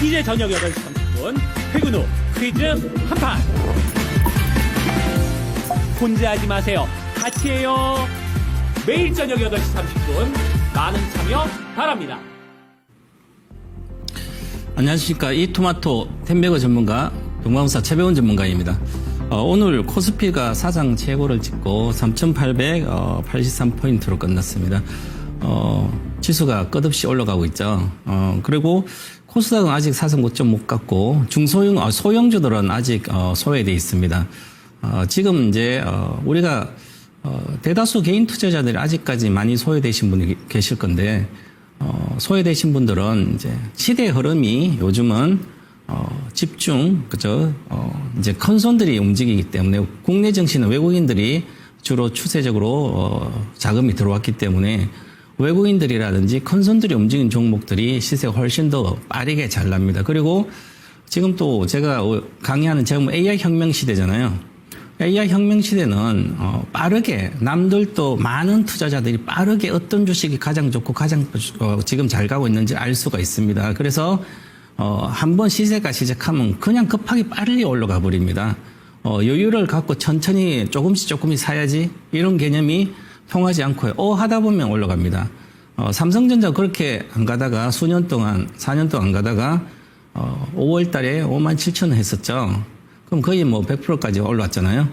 이제 저녁 8시 30분 퇴근 후 퀴즈 한판. 혼자 하지 마세요. 같이 해요. 매일 저녁 8시 30분 많은 참여 바랍니다. 안녕하십니까. 이토마토 텐베거 전문가 동방사 최배운 전문가입니다. 오늘 코스피가 사상 최고를 찍고 3,883포인트로 끝났습니다. 지수가 끝없이 올라가고 있죠. 그리고 코스닥은 아직 사상 고점 못 갔고 소형주들은 아직 소외되어 있습니다. 지금 이제 우리가 대다수 개인 투자자들이 아직까지 많이 소외되신 분이 계실 건데 소외되신 분들은 이제 시대의 흐름이 요즘은 집중, 그죠? 이제 큰 손들이 움직이기 때문에 국내 증시는 외국인들이 주로 추세적으로 자금이 들어왔기 때문에 외국인들이라든지 큰 손들이 움직인 종목들이 시세가 훨씬 더 빠르게 잘 납니다. 그리고 지금 또 제가 강의하는 제목은 AI 혁명 시대잖아요. AI 혁명 시대는 빠르게 남들도 많은 투자자들이 빠르게 어떤 주식이 가장 좋고 가장 지금 잘 가고 있는지 알 수가 있습니다. 그래서 한번 시세가 시작하면 그냥 급하게 빨리 올라가 버립니다. 여유를 갖고 천천히 조금씩 사야지 이런 개념이 통하지 않고 하다 보면 올라갑니다. 삼성전자 그렇게 안 가다가 수년 동안 4년 동안 안 가다가 5월 달에 57,000원 했었죠. 그럼 거의 뭐 100%까지 올라왔잖아요.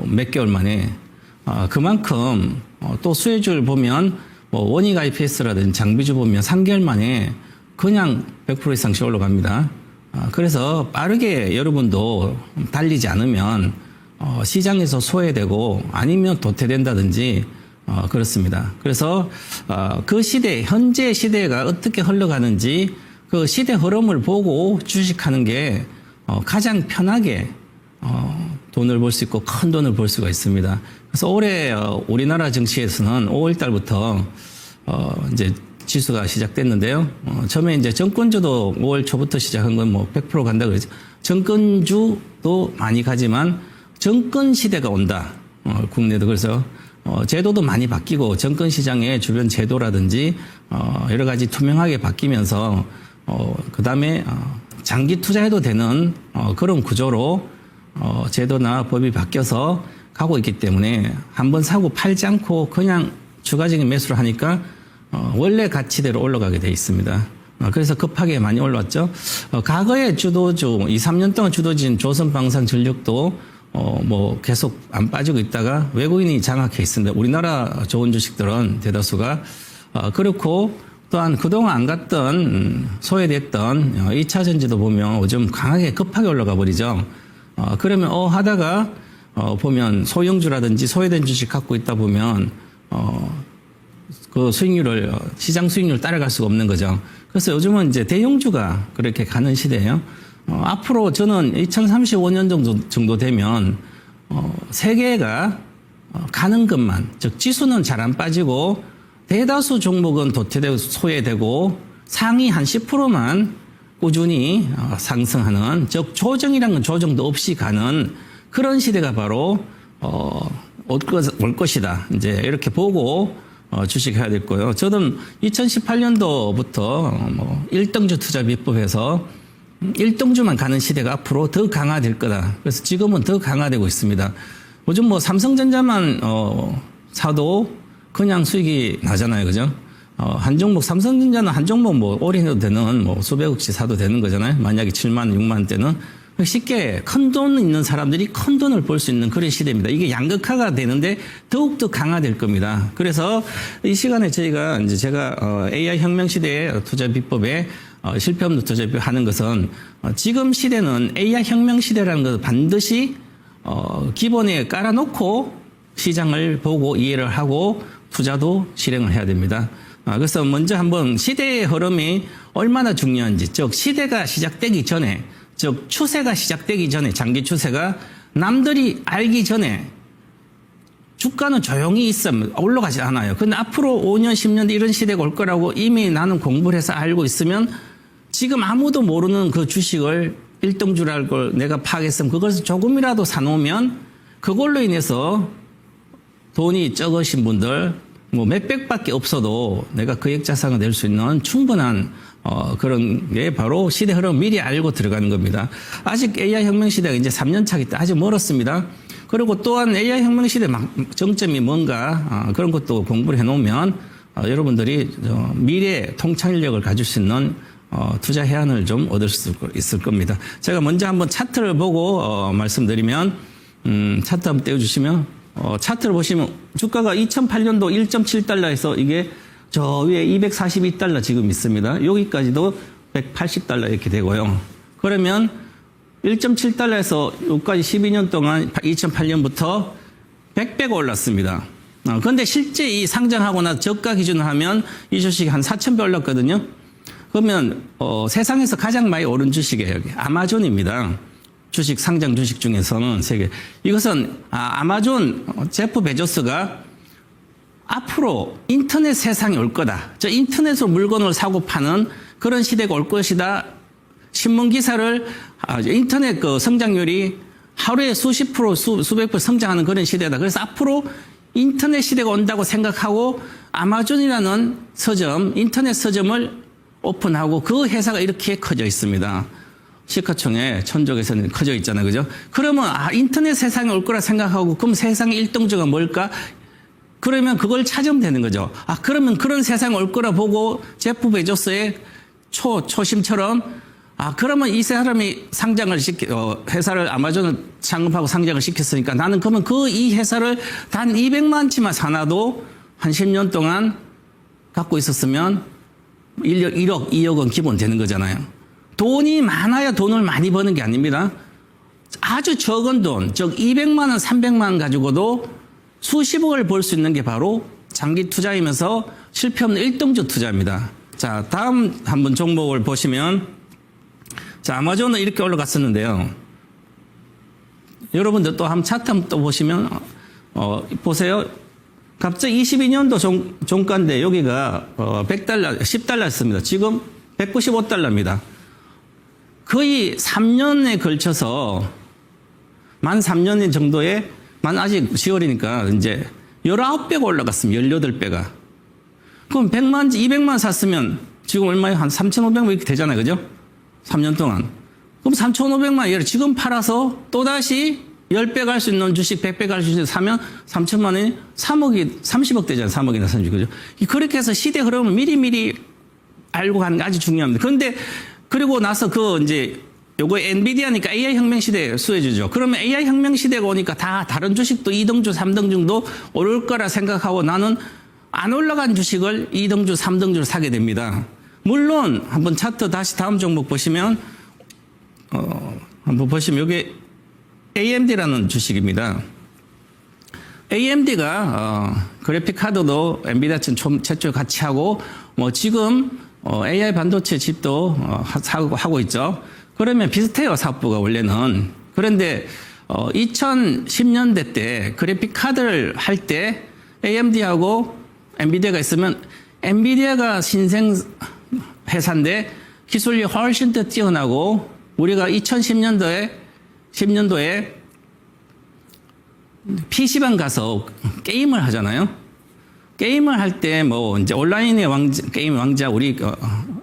몇 개월 만에. 그만큼 또 수혜주를 보면 뭐 원익 IPS라든지 장비주 보면 3개월 만에 그냥 100% 이상씩 올라갑니다. 그래서 빠르게 여러분도 달리지 않으면 시장에서 소외되고 아니면 도태된다든지 그렇습니다. 그래서 그 시대, 현재 시대가 어떻게 흘러가는지 그 시대 흐름을 보고 주식하는 게 가장 편하게 돈을 벌 수 있고 큰 돈을 벌 수가 있습니다. 그래서 올해 우리나라 증시에서는 5월 달부터 이제 지수가 시작됐는데요. 처음에 이제 정권주도 5월 초부터 시작한 건 뭐 100% 간다 그러죠. 정권주도 많이 가지만 정권 시대가 온다. 국내도 그래서 제도도 많이 바뀌고 정권 시장의 주변 제도라든지 여러 가지 투명하게 바뀌면서 그다음에 장기 투자해도 되는 그런 구조로 제도나 법이 바뀌어서 가고 있기 때문에 한번 사고 팔지 않고 그냥 추가적인 매수를 하니까 원래 가치대로 올라가게 돼 있습니다. 그래서 급하게 많이 올랐죠. 과거에 주도주 2, 3년 동안 주도진 조선방산전력도 뭐 계속 안 빠지고 있다가 외국인이 장악해 있습니다. 우리나라 좋은 주식들은 대다수가 그렇고 또한 그동안 안 갔던 소외됐던 2차 전지도 보면 요즘 강하게 급하게 올라가 버리죠. 그러면 하다가 보면 소형주라든지 소외된 주식 갖고 있다 보면 그 수익률을 시장 수익률 따라갈 수가 없는 거죠. 그래서 요즘은 이제 대형주가 그렇게 가는 시대예요. 앞으로 저는 2035년 정도 되면 세계가 가는 것만, 즉 지수는 잘 안 빠지고 대다수 종목은 도태되고 소외되고 상위 한 10%만 꾸준히 상승하는, 즉 조정이라는 건 조정도 없이 가는 그런 시대가 바로 올 것이다. 이제 이렇게 보고 주식해야 될 거예요. 저는 2018년도부터 뭐 1등주 투자 비법에서 1등주만 가는 시대가 앞으로 더 강화될 거다. 그래서 지금은 더 강화되고 있습니다. 요즘 뭐 삼성전자만 사도 그냥 수익이 나잖아요. 그죠? 한 종목, 삼성전자는 한 종목 뭐 올인해도 되는 뭐 수백억씩 사도 되는 거잖아요. 만약에 7만, 6만 때는. 쉽게 큰 돈 있는 사람들이 큰 돈을 벌 수 있는 그런 시대입니다. 이게 양극화가 되는데 더욱더 강화될 겁니다. 그래서 이 시간에 제가 AI 혁명 시대의 투자 비법에 실패 없는 투자 비법 하는 것은 지금 시대는 AI 혁명 시대라는 것을 반드시 기본에 깔아놓고 시장을 보고 이해를 하고 투자도 실행을 해야 됩니다. 그래서 먼저 한번 시대의 흐름이 얼마나 중요한지, 즉 시대가 시작되기 전에, 즉 추세가 시작되기 전에, 장기 추세가 남들이 알기 전에 주가는 조용히 있으면 올라가지 않아요. 근데 앞으로 5년, 10년 이런 시대가 올 거라고 이미 나는 공부를 해서 알고 있으면 지금 아무도 모르는 그 주식을 1등주랄 걸 내가 파악했으면 그것을 조금이라도 사놓으면 그걸로 인해서 돈이 적으신 분들 뭐 몇백밖에 없어도 내가 거액 자산을 낼 수 있는 충분한 그런 게 바로 시대 흐름 미리 알고 들어가는 겁니다. 아직 AI 혁명 시대가 이제 3년 차기 때문에 아직 멀었습니다. 그리고 또한 AI 혁명 시대 정점이 뭔가 그런 것도 공부를 해놓으면 여러분들이 미래 통찰력을 가질 수 있는 투자 해안을 좀 얻을 수 있을 겁니다. 제가 먼저 한번 차트를 보고 말씀드리면 차트 한번 떼어주시면 차트를 보시면 주가가 2008년도 1.7달러에서 이게 저 위에 242달러 지금 있습니다. 여기까지도 180달러 이렇게 되고요. 그러면 1.7달러에서 여기까지 12년 동안 2008년부터 100배가 올랐습니다. 그런데 실제 이 상장하고 나서 저가 기준으로 하면 이 주식이 한 4,000배 올랐거든요. 그러면 세상에서 가장 많이 오른 주식이 여기 아마존입니다. 주식 상장 주식 중에서는 세계. 이것은 아마존 제프 베조스가 앞으로 인터넷 세상이 올 거다. 저 인터넷으로 물건을 사고 파는 그런 시대가 올 것이다. 신문 기사를 인터넷 그 성장률이 하루에 수십 프로, 수백 프로 성장하는 그런 시대다. 그래서 앞으로 인터넷 시대가 온다고 생각하고 아마존이라는 서점, 인터넷 서점을 오픈하고 그 회사가 이렇게 커져 있습니다. 시가총액 천조에서는 커져 있잖아요. 그죠? 그러면 인터넷 세상에 올 거라 생각하고 그럼 세상의 1등주가 뭘까? 그러면 그걸 찾으면 되는 거죠. 그러면 그런 세상에 올 거라 보고 제프 베조스의 초심처럼 그러면 이 사람이 상장을 회사를 아마존을 창업하고 상장을 시켰으니까 나는 그러면 이 회사를 단 200만 치만 사놔도 한 10년 동안 갖고 있었으면 1억, 2억은 기본 되는 거잖아요. 돈이 많아야 돈을 많이 버는 게 아닙니다. 아주 적은 돈, 즉 200만 원, 300만 원 가지고도 수십억을 벌 수 있는 게 바로 장기 투자이면서 실패 없는 1등주 투자입니다. 자, 다음 한번 종목을 보시면 자, 아마존은 이렇게 올라갔었는데요. 여러분들 또 한번 차트 한번 또 보시면 보세요. 갑자기 22년도 종가인데 여기가 100달러, 10달러였습니다. 지금 195달러입니다. 거의 3년에 걸쳐서 만 3년 정도에 아직 10월이니까 이제 19배가 올라갔습니다. 18배가. 그럼 100만, 200만 샀으면 지금 얼마에 한 3,500만 이렇게 되잖아요. 그죠? 3년 동안. 그럼 3,500만 얘를 지금 팔아서 또다시 10배 갈 수 있는 주식 100배 갈 수 있는 사면 3천만 원이 3억이 30억 되잖아요. 3억이나 30억. 그죠? 그렇게 해서 시대 흐름을 미리 알고 가는 게 아주 중요합니다. 그런데 그리고 나서 이제 요거 엔비디아니까 AI 혁명 시대에 수혜주죠. 그러면 AI 혁명 시대가 오니까 다 다른 주식도 2등주, 3등주도 오를 거라 생각하고 나는 안 올라간 주식을 2등주, 3등주를 사게 됩니다. 물론 한번 차트 다시 다음 종목 보시면 한번 보시면 이게 AMD라는 주식입니다. AMD가 그래픽 카드도 엔비디아처럼 최초에 같이 하고 지금 AI 반도체 칩도 하고 있죠. 그러면 비슷해요, 사업부가 원래는. 그런데 2010년대 때 그래픽 카드를 할 때 AMD하고 엔비디아가 있으면 엔비디아가 신생 회사인데 기술이 훨씬 더 뛰어나고 우리가 2010년도에 PC방 가서 게임을 하잖아요. 게임을 할 때 이제 온라인의 게임 왕자 우리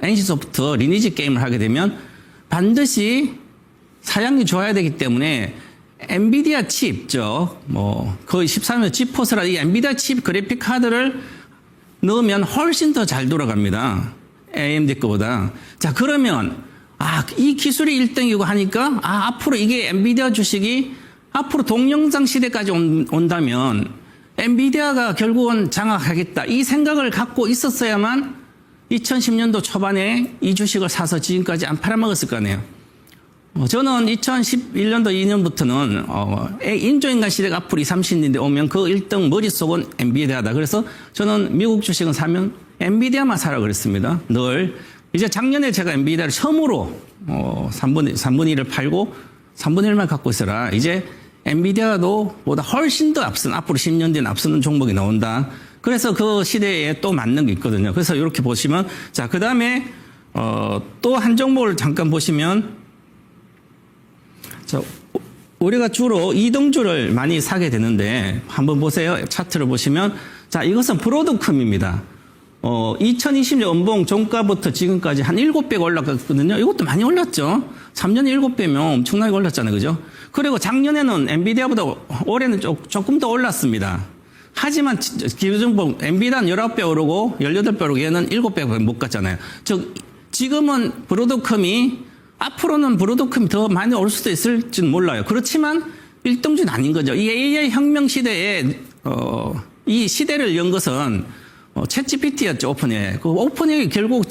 NC소프트 리니지 게임을 하게 되면 반드시 사양이 좋아야 되기 때문에 엔비디아 칩죠. 거의 13년 지포스라 이 엔비디아 칩 그래픽 카드를 넣으면 훨씬 더 잘 돌아갑니다. AMD 거보다. 자, 그러면 이 기술이 1등이고 하니까 앞으로 이게 엔비디아 주식이 앞으로 동영상 시대까지 온다면 엔비디아가 결국은 장악하겠다. 이 생각을 갖고 있었어야만 2010년도 초반에 이 주식을 사서 지금까지 안 팔아먹었을 거 아니에요. 저는 2011년도 2년부터는 인조인간 시대가 앞으로 20, 30년대 오면 그 1등 머릿속은 엔비디아다. 그래서 저는 미국 주식은 사면 엔비디아만 사라고 그랬습니다. 늘. 이제 작년에 제가 엔비디아를 처음으로 3분의 1을 팔고 3분의 1만 갖고 있어라. 이제 엔비디아도 보다 훨씬 더 앞으로 10년 뒤에 앞서는 종목이 나온다. 그래서 그 시대에 또 맞는 게 있거든요. 그래서 이렇게 보시면, 자, 그 다음에, 또 한 종목을 잠깐 보시면, 자, 우리가 주로 2등주를 많이 사게 되는데, 한번 보세요. 차트를 보시면, 자, 자, 이것은 브로드컴입니다. 2020년 연봉 종가부터 지금까지 한 7배가 올랐거든요. 이것도 많이 올랐죠. 3년에 7배면 엄청나게 올랐잖아요. 그죠? 그리고 작년에는 엔비디아보다 올해는 조금 더 올랐습니다. 하지만 기준봉 엔비디아는 19배 오르고 18배 오르고 얘는 7배가 못 갔잖아요. 즉 지금은 브로드컴이 앞으로는 브로드컴이 더 많이 올 수도 있을지는 몰라요. 그렇지만 1등주는 아닌 거죠. 이 AI 혁명 시대에 이 시대를 연 것은 챗GPT였죠. 오픈AI. 그 오픈AI 결국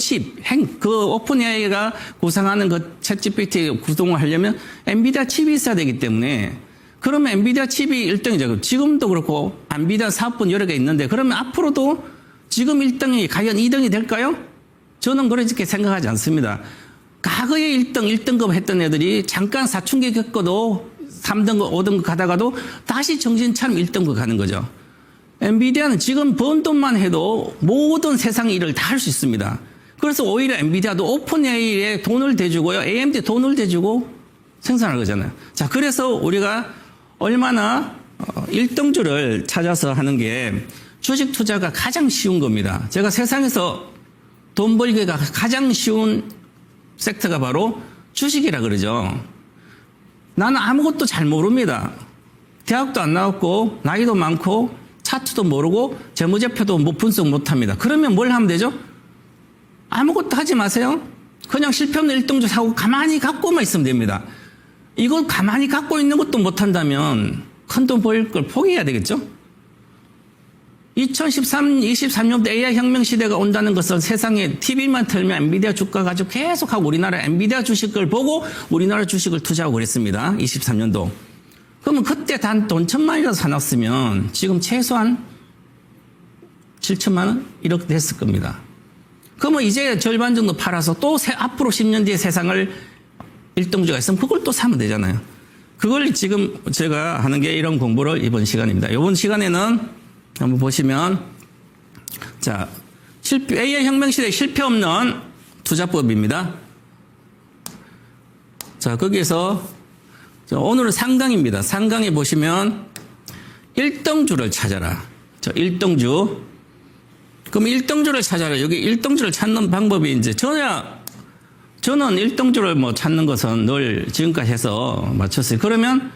그 오픈AI가 구상하는 그 챗GPT 구동을 하려면 엔비디아 칩이 있어야 되기 때문에 그러면 엔비디아 칩이 1등이죠. 지금도 그렇고 엔비디아 사업분 여러 개 있는데 그러면 앞으로도 지금 1등이 과연 2등이 될까요? 저는 그렇게 생각하지 않습니다. 과거에 1등급 했던 애들이 잠깐 사춘기 겪어도 3등급, 5등급 가다가도 다시 정신 차리면 1등급 가는 거죠. 엔비디아는 지금 번 돈만 해도 모든 세상 일을 다 할 수 있습니다. 그래서 오히려 엔비디아도 오픈AI에 돈을 대주고요. AMD 돈을 대주고 생산할 거잖아요. 자, 그래서 우리가 얼마나 1등주를 찾아서 하는 게 주식 투자가 가장 쉬운 겁니다. 제가 세상에서 돈 벌기가 가장 쉬운 섹터가 바로 주식이라 그러죠. 나는 아무것도 잘 모릅니다. 대학도 안 나왔고 나이도 많고 차트도 모르고 재무제표도 분석 못합니다. 그러면 뭘 하면 되죠? 아무것도 하지 마세요. 그냥 실패 없는 1등주 사고 가만히 갖고만 있으면 됩니다. 이걸 가만히 갖고 있는 것도 못한다면 큰 돈 벌 걸 포기해야 되겠죠? 2023년도 AI 혁명 시대가 온다는 것은 세상에 TV만 틀면 엔비디아 주가 가지고 계속하고 우리나라 엔비디아 주식을 보고 우리나라 주식을 투자하고 그랬습니다. 23년도. 그러면 그때 단 돈 1,000만이라도 사놨으면 지금 최소한 7천만 원? 이렇게 됐을 겁니다. 그러면 이제 절반 정도 팔아서 또 앞으로 10년 뒤에 세상을 1등주가 있으면 그걸 또 사면 되잖아요. 그걸 지금 제가 하는 게 이런 공부를 이번 시간입니다. 이번 시간에는 한번 보시면 자, AI 혁명 시대 실패 없는 투자법입니다. 자, 거기에서 오늘은 상강입니다. 상강에 보시면 1등주를 찾아라. 자, 1등주. 그럼 1등주를 찾아라. 여기 1등주를 찾는 방법이 이제 저는 1등주를 찾는 것은 늘 지금까지 해서 맞췄어요. 그러면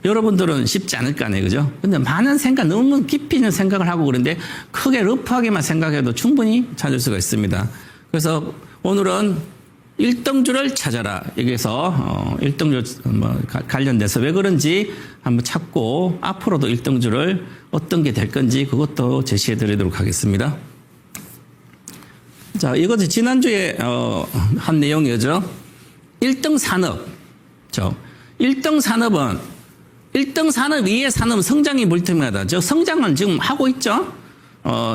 여러분들은 쉽지 않을 거 아니에요. 그죠? 근데 많은 생각, 너무 깊이 있는 생각을 하고 그런데 크게 러프하게만 생각해도 충분히 찾을 수가 있습니다. 그래서 오늘은 1등주를 찾아라. 여기서 1등주 관련돼서 왜 그런지 한번 찾고 앞으로도 1등주를 어떤 게 될 건지 그것도 제시해 드리도록 하겠습니다. 자, 이것도 지난주에 한 내용이죠. 1등 산업. 1등 산업은 1등 산업 이외의 산업은 성장이 불투명하다. 저 성장은 지금 하고 있죠.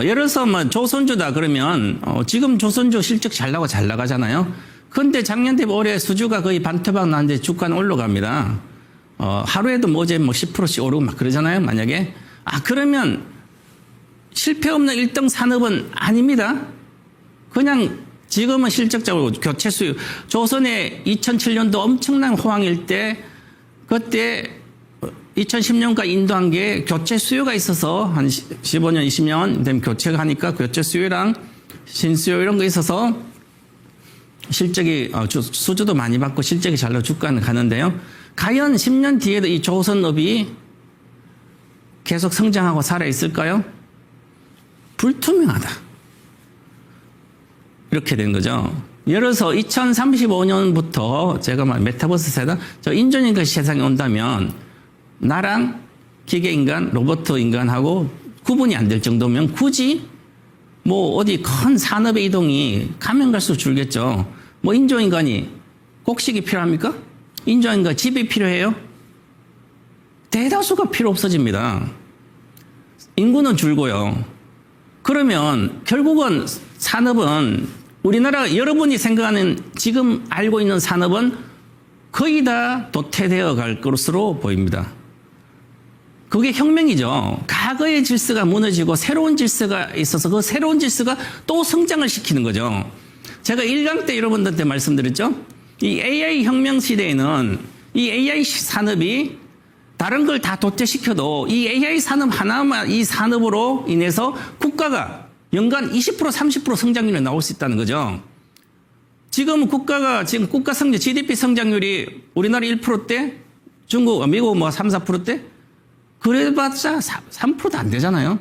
예를 들어서 조선주다 그러면 지금 조선주 실적 잘 나가잖아요. 근데 작년 대비 올해 수주가 거의 반토막 나는데 주가는 올라갑니다. 하루에도 어제 10%씩 오르고 막 그러잖아요. 만약에 그러면 실패 없는 1등 산업은 아닙니다. 그냥 지금은 실적적으로 교체 수요. 조선의 2007년도 엄청난 호황일 때 그때 2010년까지 인도한 게 교체 수요가 있어서 한 15년, 20년 되면 교체가 하니까 교체 수요랑 신수요 이런 거 있어서 실적이 수주도 많이 받고 실적이 잘 나고 주가는 가는데요. 과연 10년 뒤에도 이 조선업이 계속 성장하고 살아있을까요? 불투명하다. 이렇게 된 거죠. 예를 들어서 2035년부터 제가 메타버스 세상, 인조인간 세상에 온다면 나랑 기계인간, 로봇 인간하고 구분이 안 될 정도면 굳이 어디 큰 산업의 이동이 가면 갈수록 줄겠죠. 인조인간이 곡식이 필요합니까? 인조인간 집이 필요해요? 대다수가 필요 없어집니다. 인구는 줄고요. 그러면 결국은 산업은 우리나라 여러분이 생각하는 지금 알고 있는 산업은 거의 다 도태되어 갈 것으로 보입니다. 그게 혁명이죠. 과거의 질서가 무너지고 새로운 질서가 있어서 그 새로운 질서가 또 성장을 시키는 거죠. 제가 1강 때 여러분들한테 말씀드렸죠. 이 AI 혁명 시대에는 이 AI 산업이 다른 걸 다 도태시켜도 이 AI 산업 하나만 이 산업으로 인해서 국가가 연간 20% 30% 성장률이 나올 수 있다는 거죠. 지금 국가가 지금 국가 성장 GDP 성장률이 우리나라 1%대, 중국, 미국 뭐 3, 4%대, 그래봤자 3%도 안 되잖아요.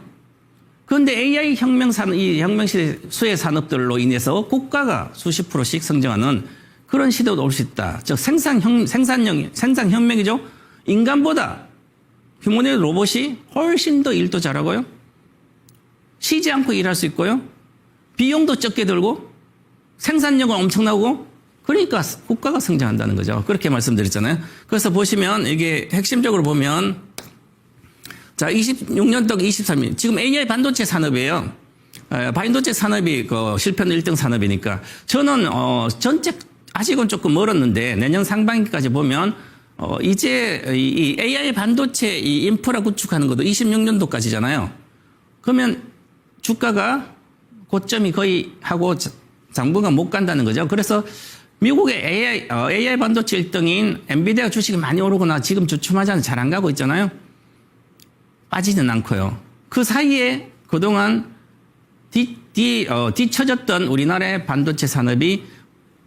그런데 AI 혁명 산업, 이 혁명 시대 수혜 산업들로 인해서 국가가 수십 %씩 성장하는 그런 시대도 올 수 있다. 즉 생산혁명이죠. 인간보다 휴머노이드 로봇이 훨씬 더 일도 잘하고요. 쉬지 않고 일할 수 있고요. 비용도 적게 들고 생산력은 엄청나고 그러니까 국가가 성장한다는 거죠. 그렇게 말씀드렸잖아요. 그래서 보시면 이게 핵심적으로 보면 자 26년도 23년 지금 AI 반도체 산업이에요. 반도체 산업이 그 실패는 1등 산업이니까 저는 전체 아직은 조금 멀었는데 내년 상반기까지 보면 이제 이 AI 반도체 이 인프라 구축하는 것도 26년도까지잖아요. 그러면 주가가 고점이 거의 하고 장부가 못 간다는 거죠. 그래서 미국의 AI 반도체 1등인 엔비디아 주식이 많이 오르거나 지금 주춤하지 잘 안 가고 있잖아요. 빠지는 않고요. 그 사이에 그동안 뒤처졌던 우리나라의 반도체 산업이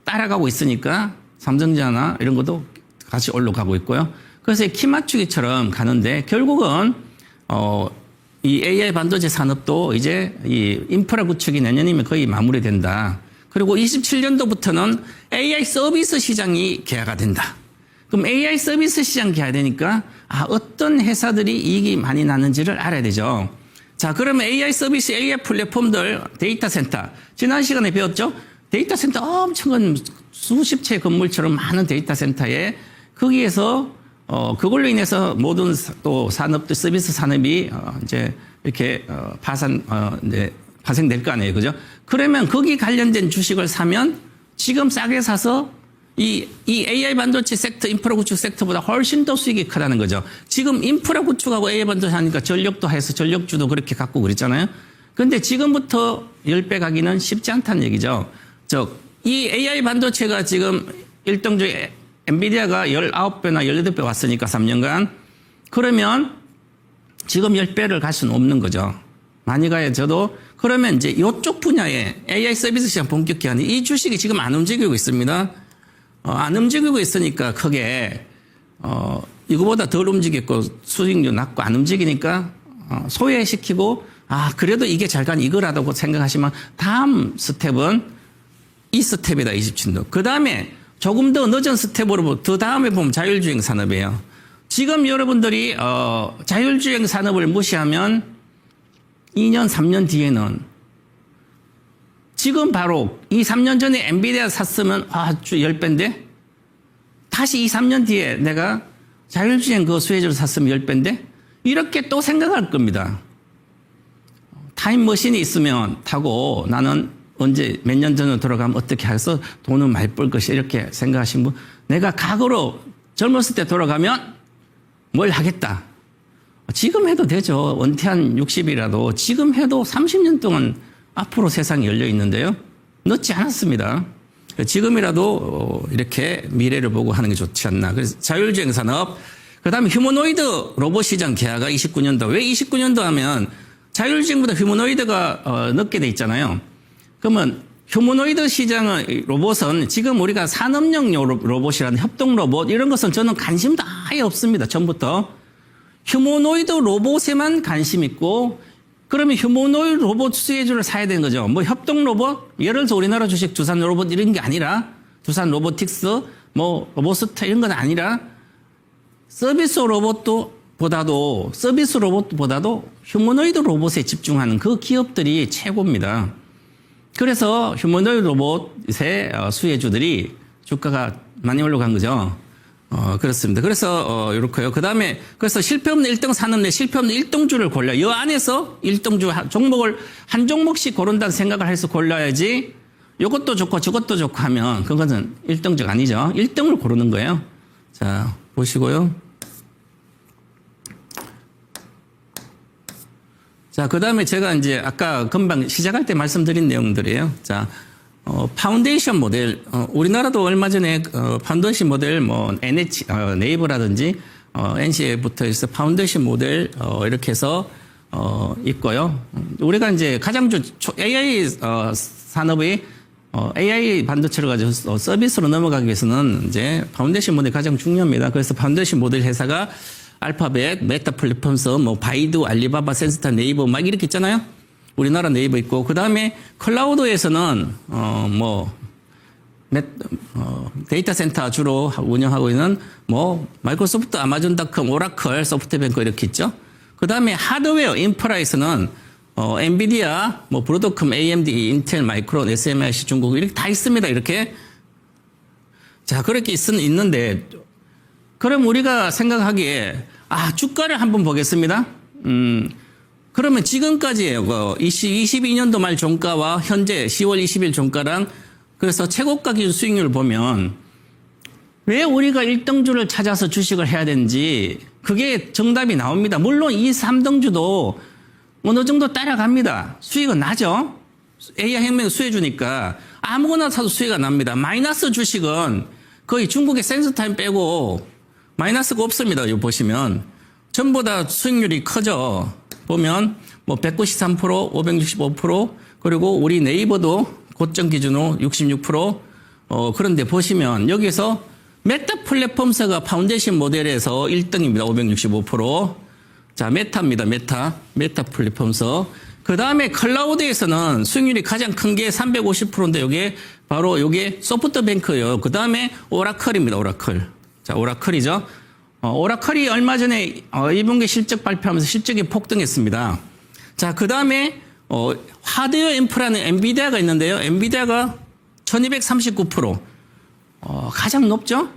따라가고 있으니까 삼성전자나 이런 것도 같이 올라가고 있고요. 그래서 키 맞추기처럼 가는데 결국은 이 AI 반도체 산업도 이제 이 인프라 구축이 내년이면 거의 마무리된다. 그리고 27년도부터는 AI 서비스 시장이 개화가 된다. 그럼 AI 서비스 시장 개화되니까 어떤 회사들이 이익이 많이 나는지를 알아야 되죠. 자, 그러면 AI 서비스, AI 플랫폼들, 데이터 센터. 지난 시간에 배웠죠? 데이터 센터 엄청난 수십 채 건물처럼 많은 데이터 센터에 거기에서 그걸로 인해서 모든 또 산업들, 서비스 산업이 이제 이렇게 파생될 거 아니에요. 그죠? 그러면 거기 관련된 주식을 사면 지금 싸게 사서 이 AI 반도체 섹터, 인프라 구축 섹터보다 훨씬 더 수익이 크다는 거죠. 지금 인프라 구축하고 AI 반도체 하니까 전력도 해서 전력주도 그렇게 갖고 그랬잖아요. 근데 지금부터 10배 가기는 쉽지 않다는 얘기죠. 이 AI 반도체가 지금 일등주 엔비디아가 19배나 18배 왔으니까 3년간. 그러면 지금 10배를 갈 수는 없는 거죠. 많이 가야 저도. 그러면 이제 이쪽 분야에 AI 서비스 시장 본격화 하는 이 주식이 지금 안 움직이고 있습니다. 안 움직이고 있으니까 크게, 이거보다 덜 움직였고 수익률 낮고 안 움직이니까, 소외시키고, 그래도 이게 잘 간 이거라고 생각하시면 다음 스텝은 이 스텝이다, 27도. 그 다음에 조금 더 늦은 스텝으로 더 다음에 보면 자율주행 산업이에요. 지금 여러분들이, 자율주행 산업을 무시하면 2년, 3년 뒤에는 지금 바로 2, 3년 전에 엔비디아 샀으면 10배인데 다시 2, 3년 뒤에 내가 자율주행 그 수혜주를 샀으면 10배인데 이렇게 또 생각할 겁니다. 타임머신이 있으면 타고 나는 언제 몇 년 전으로 돌아가면 어떻게 해서 돈을 많이 벌 것이 이렇게 생각하신 분 내가 과거로 젊었을 때 돌아가면 뭘 하겠다. 지금 해도 되죠. 은퇴한 60이라도 지금 해도 30년 동안 앞으로 세상이 열려 있는데요. 늦지 않았습니다. 지금이라도 이렇게 미래를 보고 하는 게 좋지 않나. 그래서 자율주행 산업, 그 다음에 휴머노이드 로봇 시장 개화가 29년도. 왜 29년도 하면 자율주행보다 휴머노이드가 늦게 돼 있잖아요. 그러면 휴머노이드 시장의 로봇은 지금 우리가 산업용 로봇이라는 협동 로봇 이런 것은 저는 관심도 아예 없습니다. 처음부터. 휴머노이드 로봇에만 관심 있고 그러면 휴머노이드 로봇 수혜주를 사야 되는 거죠. 뭐 협동 로봇, 예를 들어서 우리나라 주식 두산 로봇 이런 게 아니라 두산 로보틱스, 뭐 로보스타 이런 건 아니라 서비스 로봇보다도 휴머노이드 로봇에 집중하는 그 기업들이 최고입니다. 그래서 휴머노이드 로봇의 수혜주들이 주가가 많이 올라간 거죠. 그렇습니다. 그래서, 요렇고요. 그 다음에, 그래서 실패 없는 1등 산업 내 실패 없는 1등주를 골라요. 이 안에서 1등주 종목을 한 종목씩 고른다는 생각을 해서 골라야지 요것도 좋고 저것도 좋고 하면 그것은 1등주가 아니죠. 1등을 고르는 거예요. 자, 보시고요. 자, 그 다음에 제가 이제 아까 금방 시작할 때 말씀드린 내용들이에요. 자, 파운데이션 모델, 우리나라도 얼마 전에, 파운데이션 모델, NH, 네이버라든지, NCA부터 해서 파운데이션 모델 이렇게 해서 있고요. 우리가 이제 가장 AI 산업의 AI 반도체를 가지고 서비스로 넘어가기 위해서는 이제 파운데이션 모델이 가장 중요합니다. 그래서 파운데이션 모델 회사가 알파벳, 메타 플랫폼스, 뭐 바이두, 알리바바, 센스타, 네이버 막 이렇게 있잖아요. 우리나라 네이버 있고 그 다음에 클라우드에서는 데이터 센터 주로 운영하고 있는 뭐 마이크로소프트, 아마존닷컴, 오라클, 소프트뱅크 이렇게 있죠. 그 다음에 하드웨어 인프라에서는 엔비디아, 뭐 브로드컴, AMD, 인텔, 마이크론, SMIC, 중국 이렇게 다 있습니다. 이렇게 자 그렇게 있는데 그럼 우리가 생각하기에 주가를 한번 보겠습니다. 그러면 지금까지예요. 22년도 말 종가와 현재 10월 20일 종가랑 그래서 최고가 기준 수익률을 보면 왜 우리가 1등주를 찾아서 주식을 해야 되는지 그게 정답이 나옵니다. 물론 이 3등주도 어느 정도 따라갑니다. 수익은 나죠. AI 혁명 수혜주니까 아무거나 사도 수익이 납니다. 마이너스 주식은 거의 중국의 센스타임 빼고 마이너스가 없습니다. 이거 보시면 전부 다 수익률이 커져. 보면 뭐 193%, 565% 그리고 우리 네이버도 고점 기준으로 66%. 그런데 보시면 여기서 메타 플랫폼사가 파운데이션 모델에서 1등입니다. 565%. 자, 메타입니다. 메타 플랫폼서. 그 다음에 클라우드에서는 수익률이 가장 큰 게 350%인데 요게 바로 요게 소프트뱅크예요. 그 다음에 오라클입니다. 오라클. 자, 오라클이죠. 오라클이 얼마 전에 2분기 실적 발표하면서 실적이 폭등했습니다. 자, 그 다음에 하드웨어 인프라는 엔비디아가 있는데요. 엔비디아가 1239%. 가장 높죠?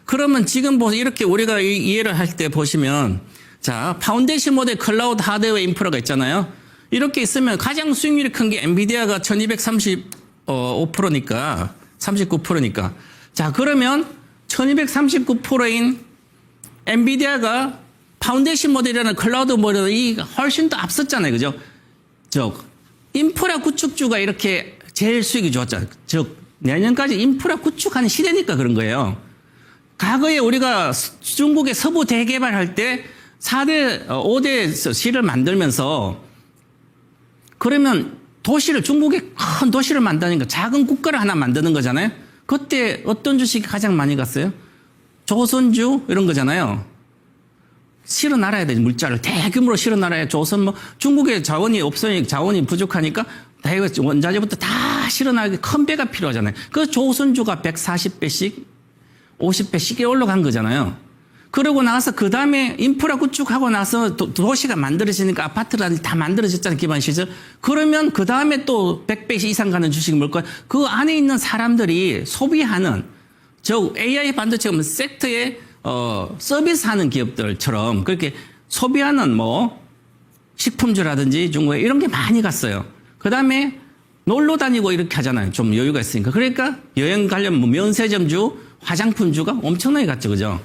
그러면 지금 이렇게 우리가 이해를 할 때 보시면 자, 파운데이션 모델 클라우드 하드웨어 인프라가 있잖아요. 이렇게 있으면 가장 수익률이 큰 게 엔비디아가 1235%니까 39%니까. 자, 그러면 1239%인 엔비디아가 파운데이션 모델이라는 클라우드 모델이 훨씬 더 앞섰잖아요. 그죠? 인프라 구축주가 이렇게 제일 수익이 좋았잖아요. 내년까지 인프라 구축하는 시대니까 그런 거예요. 과거에 우리가 중국의 서부 대개발할 때 4대, 5대 시를 만들면서 그러면 중국의 큰 도시를 만드니까 작은 국가를 하나 만드는 거잖아요. 그때 어떤 주식이 가장 많이 갔어요? 조선주 이런 거잖아요. 실어 날아야 돼. 물자를 대규모로 실어 날아야 중국의 자원이 없으니 자원이 부족하니까 원자재부터 다 실어 나가기 큰 배가 필요하잖아요. 그 조선주가 140배씩 50배씩 올라간 거잖아요. 그러고 나서 그 다음에 인프라 구축하고 나서 도시가 만들어지니까 아파트라든지 다 만들어졌잖아요. 기반 시설. 그러면 그 다음에 또 100배 이상 가는 주식이 뭘까요? 그 안에 있는 사람들이 소비하는 AI 반도체 섹터에 서비스하는 기업들처럼 그렇게 소비하는 식품주라든지 중국에 이런 게 많이 갔어요. 그 다음에 놀러 다니고 이렇게 하잖아요. 좀 여유가 있으니까. 그러니까 여행 관련 면세점주, 화장품주가 엄청나게 갔죠. 그죠?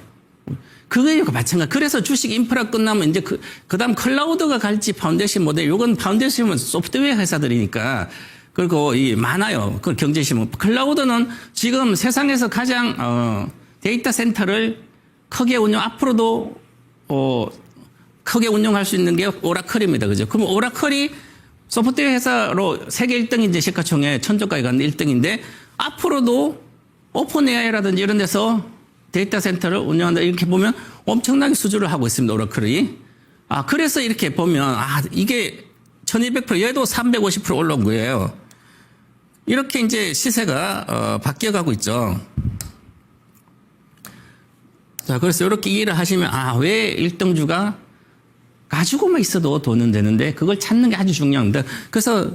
그게 마찬가지. 그래서 주식 인프라 끝나면 이제 그 다음 클라우드가 갈지 파운데이션 모델, 요건 파운데이션은 소프트웨어 회사들이니까 그리고 많아요. 그 경제신문. 클라우드는 지금 세상에서 가장, 데이터 센터를 크게 앞으로도, 크게 운영할 수 있는 게 오라클입니다. 그죠? 그럼 오라클이 소프트웨어 회사로 세계 1등인지 시가총액 천조까지 갔는데 1등인데 앞으로도 오픈 AI라든지 이런 데서 데이터 센터를 운영한다. 이렇게 보면 엄청나게 수주를 하고 있습니다. 오라클이. 그래서 이렇게 보면, 이게 1200%, 얘도 350% 올라온 거예요. 이렇게 이제 시세가, 바뀌어가고 있죠. 자, 그래서 이렇게 이해를 하시면, 왜 1등주가 가지고만 있어도 돈은 되는데, 그걸 찾는 게 아주 중요합니다. 그래서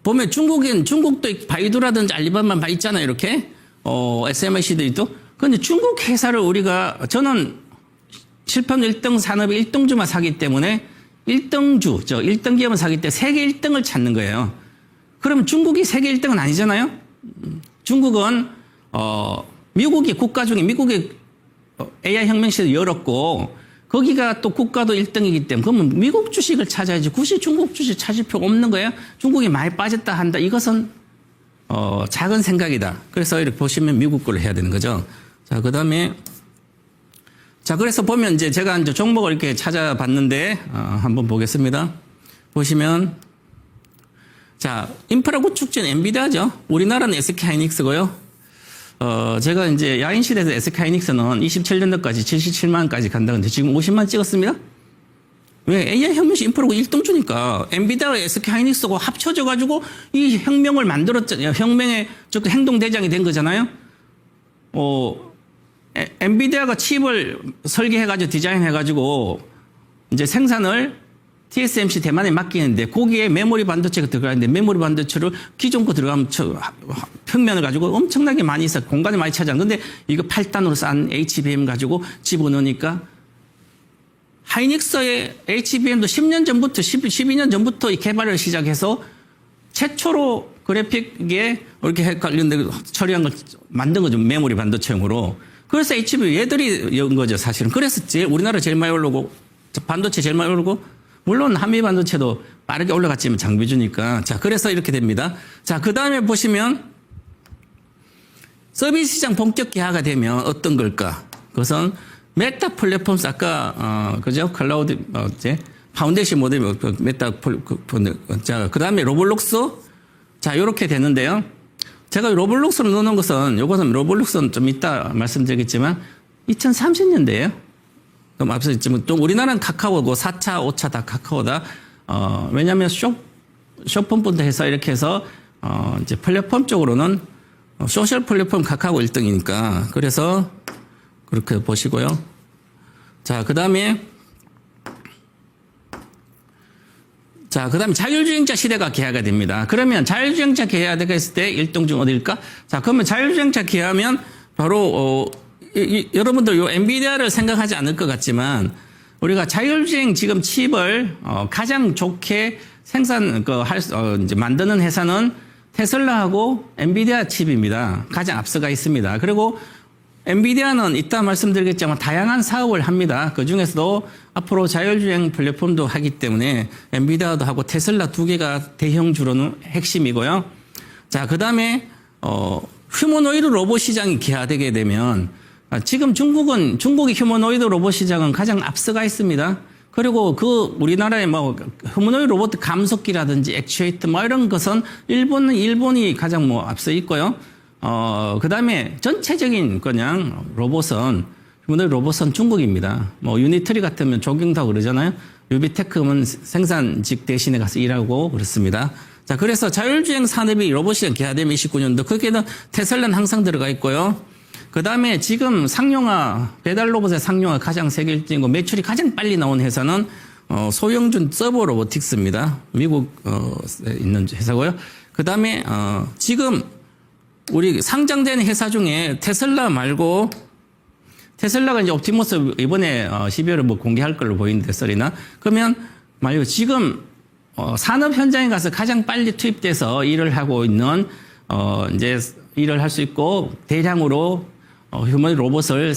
보면 중국도 바이두라든지 알리바바 있잖아요. 이렇게. SMIC도 있고. 근데 중국 회사를 저는 실phẩm 1등 산업의 1등주만 사기 때문에 1등 기업을 사기 때문에 세계 1등을 찾는 거예요. 그럼 중국이 세계 1등은 아니잖아요? 중국은, 미국이 국가 중에 미국의 AI 혁명 시대를 열었고, 거기가 또 국가도 1등이기 때문에, 그러면 미국 주식을 찾아야지 굳이 중국 주식 찾을 필요가 없는 거예요? 중국이 많이 빠졌다 한다. 이것은, 작은 생각이다. 그래서 이렇게 보시면 미국 걸로 해야 되는 거죠. 자, 그 다음에, 자, 그래서 보면 이제 제가 이제 종목을 이렇게 찾아봤는데, 한번 보겠습니다. 보시면, 자, 인프라 구축진 엔비디아죠. 우리나라는 SK하이닉스고요. 제가 이제 야인 시대에서 SK하이닉스는 27년도까지 77만원까지 간다는데 지금 50만 찍었습니다. 왜? AI 혁명시 인프라고 1등주니까 엔비디아와 SK하이닉스가 합쳐져가지고 이 혁명을 만들었잖아요. 혁명의 행동대장이 된 거잖아요. 엔비디아가 칩을 설계해가지고 디자인해가지고 이제 생산을 TSMC 대만에 맡기는데 거기에 메모리 반도체가 들어가는데 메모리 반도체를 기존 거 들어가면 평면을 가지고 엄청나게 많이 있어 공간이 많이 차지하는 건데 이거 8단으로 싼 HBM 가지고 집어넣으니까 하이닉스의 HBM도 10년 전부터 12년 전부터 이 개발을 시작해서 최초로 그래픽에 이렇게 관련된 처리한 걸 만든 거죠. 메모리 반도체용으로. 그래서 HBM 얘들이 연 거죠, 사실은. 그래서 우리나라 제일 많이 오르고 반도체 제일 많이 오르고 물론 한미 반도체도 빠르게 올라갔지만 장비주니까. 자, 그래서 이렇게 됩니다. 자, 그 다음에 보시면 서비스 시장 본격 개화가 되면 어떤 걸까? 그것은 메타 플랫폼스 아까 그죠? 클라우드 파운데이션 모델 메타 자, 그 다음에 로블록스 자, 요렇게 되는데요. 제가 로블록스로 넣는 것은 요것은 로블록스는 좀 이따 말씀드리겠지만 2030년대예요. 그럼 앞서 있지만 또 우리나라는 카카오고 4차, 5차 다 카카오다. 왜냐하면 쇼폰부터 해서 이렇게 해서 이제 플랫폼 쪽으로는 소셜 플랫폼 카카오 1등이니까 그래서 그렇게 보시고요. 자, 그다음에 자율주행차 시대가 개화가 됩니다. 그러면 자율주행차 개화가 했을 때 일동 중 어딜까? 자, 그러면 자율주행차 개화하면 바로 여러분들 요 엔비디아를 생각하지 않을 것 같지만 우리가 자율주행 지금 칩을 가장 좋게 이제 만드는 회사는 테슬라하고 엔비디아 칩입니다. 가장 앞서가 있습니다. 그리고 엔비디아는 이따 말씀드리겠지만 다양한 사업을 합니다. 그 중에서도 앞으로 자율주행 플랫폼도 하기 때문에 엔비디아도 하고 테슬라 두 개가 대형주로는 핵심이고요. 자, 그 다음에 휴머노이드 로봇 시장이 개화되게 되면 지금 중국의 휴머노이드 로봇 시장은 가장 앞서가 있습니다. 그리고 우리나라의 휴머노이드 로봇 감속기라든지 액추에이터 이런 것은 일본이 가장 앞서 있고요. 그 다음에 전체적인 휴머노이드 로봇은 중국입니다. 유니트리 같으면 조경도 그러잖아요. 유비테크는 생산직 대신에 가서 일하고 그렇습니다. 자, 그래서 자율주행 산업이 로봇 시장 개화되면 29년도 거기에는 테슬라는 항상 들어가 있고요. 그 다음에 지금 배달 로봇의 상용화 가장 세계 1등이고 매출이 가장 빨리 나온 회사는 소영준 서버 로보틱스입니다. 미국에 있는 회사고요. 그 다음에 지금 우리 상장된 회사 중에 테슬라 말고 테슬라가 이제 옵티머스 이번에 12월에 공개할 걸로 보이는데 썰이나 그러면 말고 지금 산업 현장에 가서 가장 빨리 투입돼서 일을 하고 있는 이제 일을 할 수 있고 대량으로 휴머노이드 로봇을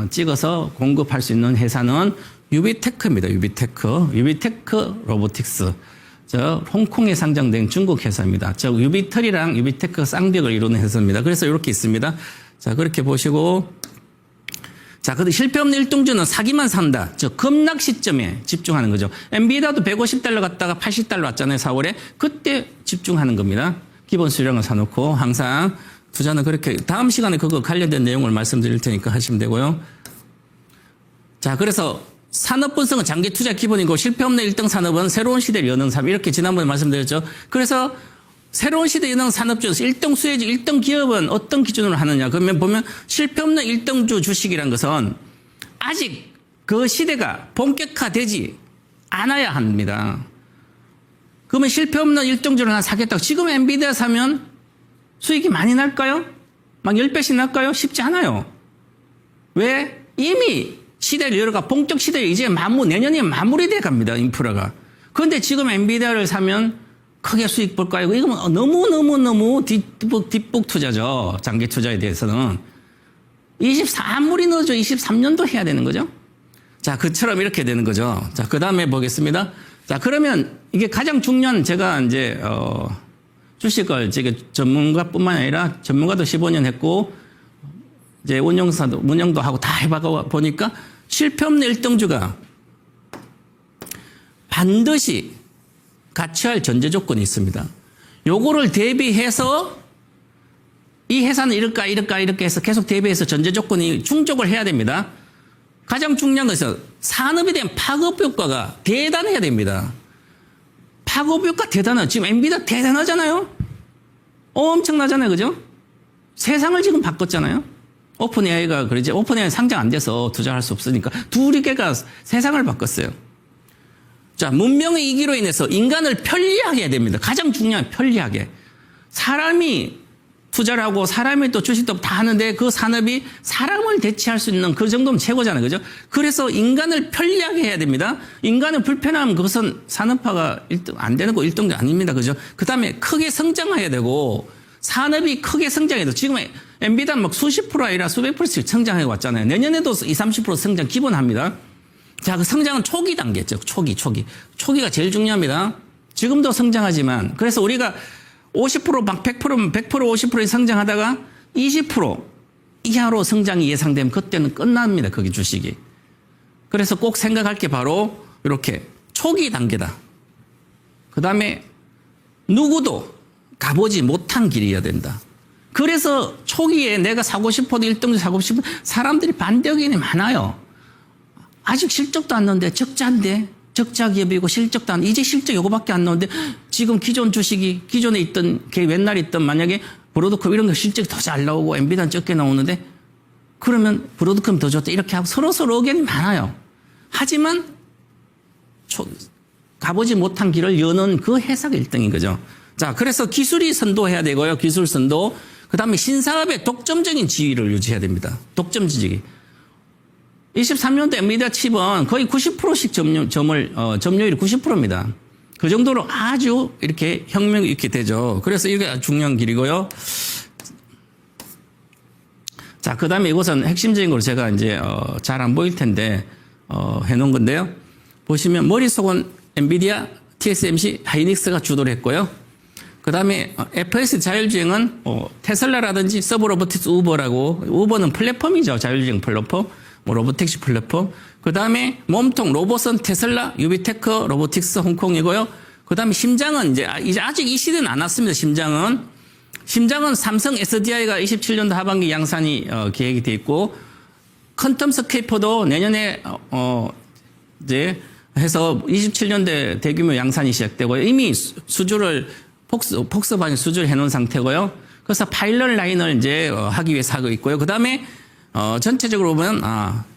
찍어서 공급할 수 있는 회사는 유비테크입니다. 유비테크 로보틱스. 홍콩에 상장된 중국 회사입니다. 유비털이랑 유비테크 쌍벽을 이루는 회사입니다. 그래서 이렇게 있습니다. 자, 그렇게 보시고. 자, 근데 실패 없는 일등주는 사기만 산다. 급락 시점에 집중하는 거죠. 엔비디아도 $150 갔다가 $80 왔잖아요, 4월에. 그때 집중하는 겁니다. 기본 수량을 사놓고 항상 투자는 그렇게 다음 시간에 그거 관련된 내용을 말씀드릴 테니까 하시면 되고요. 자, 그래서 산업 분석은 장기 투자 기본이고 실패 없는 1등 산업은 새로운 시대를 여는 산업 이렇게 지난번에 말씀드렸죠. 그래서 새로운 시대 여는 산업 중에서 1등 수혜주, 1등 기업은 어떤 기준으로 하느냐. 그러면 보면 실패 없는 1등주 주식이란 것은 아직 그 시대가 본격화되지 않아야 합니다. 그러면 실패 없는 1등주를 하나 사겠다고 지금 엔비디아 사면 수익이 많이 날까요? 막 10배씩 날까요? 쉽지 않아요. 왜? 이미 시대를 열어가 본격 시대에 이제 내년에 마무리돼 갑니다. 인프라가. 그런데 지금 엔비디아를 사면 크게 수익 볼까요? 이거 너무 뒷북 투자죠. 장기 투자에 대해서는. 아무리 넣어줘 23년도 해야 되는 거죠. 자, 그처럼 이렇게 되는 거죠. 자, 그 다음에 보겠습니다. 자, 그러면 이게 가장 중요한 제가 이제 주식을 전문가뿐만 아니라 전문가도 15년 했고 이제 운영도 하고 다 해봐 보니까 실패 없는 1등주가 반드시 같이 할 전제 조건이 있습니다. 요거를 대비해서 이 회사는 이렇게 해서 계속 대비해서 전제 조건이 충족을 해야 됩니다. 가장 중요한 것은 산업에 대한 파급 효과가 대단해야 됩니다. 파급 효과 대단해요. 지금 엔비디아 대단하잖아요. 엄청나잖아요. 그죠? 세상을 지금 바꿨잖아요. 오픈 AI가 그러지. 오픈 AI 상장 안 돼서 투자할 수 없으니까 둘이 개가 세상을 바꿨어요. 자, 문명의 이기로 인해서 인간을 편리하게 해야 됩니다. 가장 중요한 편리하게. 사람이 투자를 하고 사람이 또 주식도 다 하는데 그 산업이 사람을 대체할 수 있는 그 정도면 최고잖아요. 그죠? 그래서 인간을 편리하게 해야 됩니다. 인간을 불편하면 그것은 산업화가 1등 안 되는 거 1등도 아닙니다. 그죠? 그 다음에 크게 성장해야 되고 산업이 크게 성장해야 돼요. 지금 엔비디아 막 수십 프로 아니라 수백 프로씩 성장해 왔잖아요. 내년에도 20, 30% 성장 기본합니다. 자, 그 성장은 초기 단계죠. 초기가 제일 중요합니다. 지금도 성장하지만 그래서 우리가 50% 막 100%, 50% 성장하다가 20% 이하로 성장이 예상되면 그때는 끝납니다. 거기 주식이. 그래서 꼭 생각할 게 바로 이렇게 초기 단계다. 그 다음에 누구도 가보지 못한 길이어야 된다. 그래서 초기에 내가 사고 싶어도 1등도 사고 싶은 사람들이 반대 의견이 많아요. 아직 실적도 안 나오는데 적자인데 적자 기업이고 실적도 안 이제 실적 요거밖에 안 나오는데 지금 기존 주식이 기존에 있던 옛날에 있던 만약에 브로드컴 이런 거 실적이 더 잘 나오고 엔비디아는 적게 나오는데 그러면 브로드컴 더 좋다 이렇게 하고 서로 의견이 많아요. 하지만 가보지 못한 길을 여는 그 회사가 1등인 거죠. 자, 그래서 기술이 선도해야 되고요. 기술 선도. 그 다음에 신사업의 독점적인 지위를 유지해야 됩니다. 독점 지위. 23년도 엔비디아 칩은 거의 90%씩 점유율이 90%입니다. 그 정도로 아주 이렇게 혁명이 있게 되죠. 그래서 이게 아주 중요한 길이고요. 자, 그 다음에 이것은 핵심적인 걸 제가 이제, 잘 안 보일 텐데, 해놓은 건데요. 보시면 머릿속은 엔비디아, TSMC, 하이닉스가 주도를 했고요. 그 다음에 FS 자율주행은 테슬라라든지 서브로보틱스 우버라고, 우버는 플랫폼이죠. 자율주행 플랫폼. 로보택시 플랫폼. 그 다음에 몸통 로봇은 테슬라, 유비테크, 로보틱스 홍콩이고요. 그 다음에 심장은 이제 아직 이 시대는 안 왔습니다. 심장은 삼성 SDI가 27년도 하반기 양산이 계획이 돼 있고 퀀텀 스케이퍼도 내년에 이제 해서 27년대 대규모 양산이 시작되고요. 이미 수주를 폭스바니 수주를 해놓은 상태고요. 그래서 파일럿 라인을 이제 하기 위해서 하고 있고요. 그 다음에 전체적으로 보면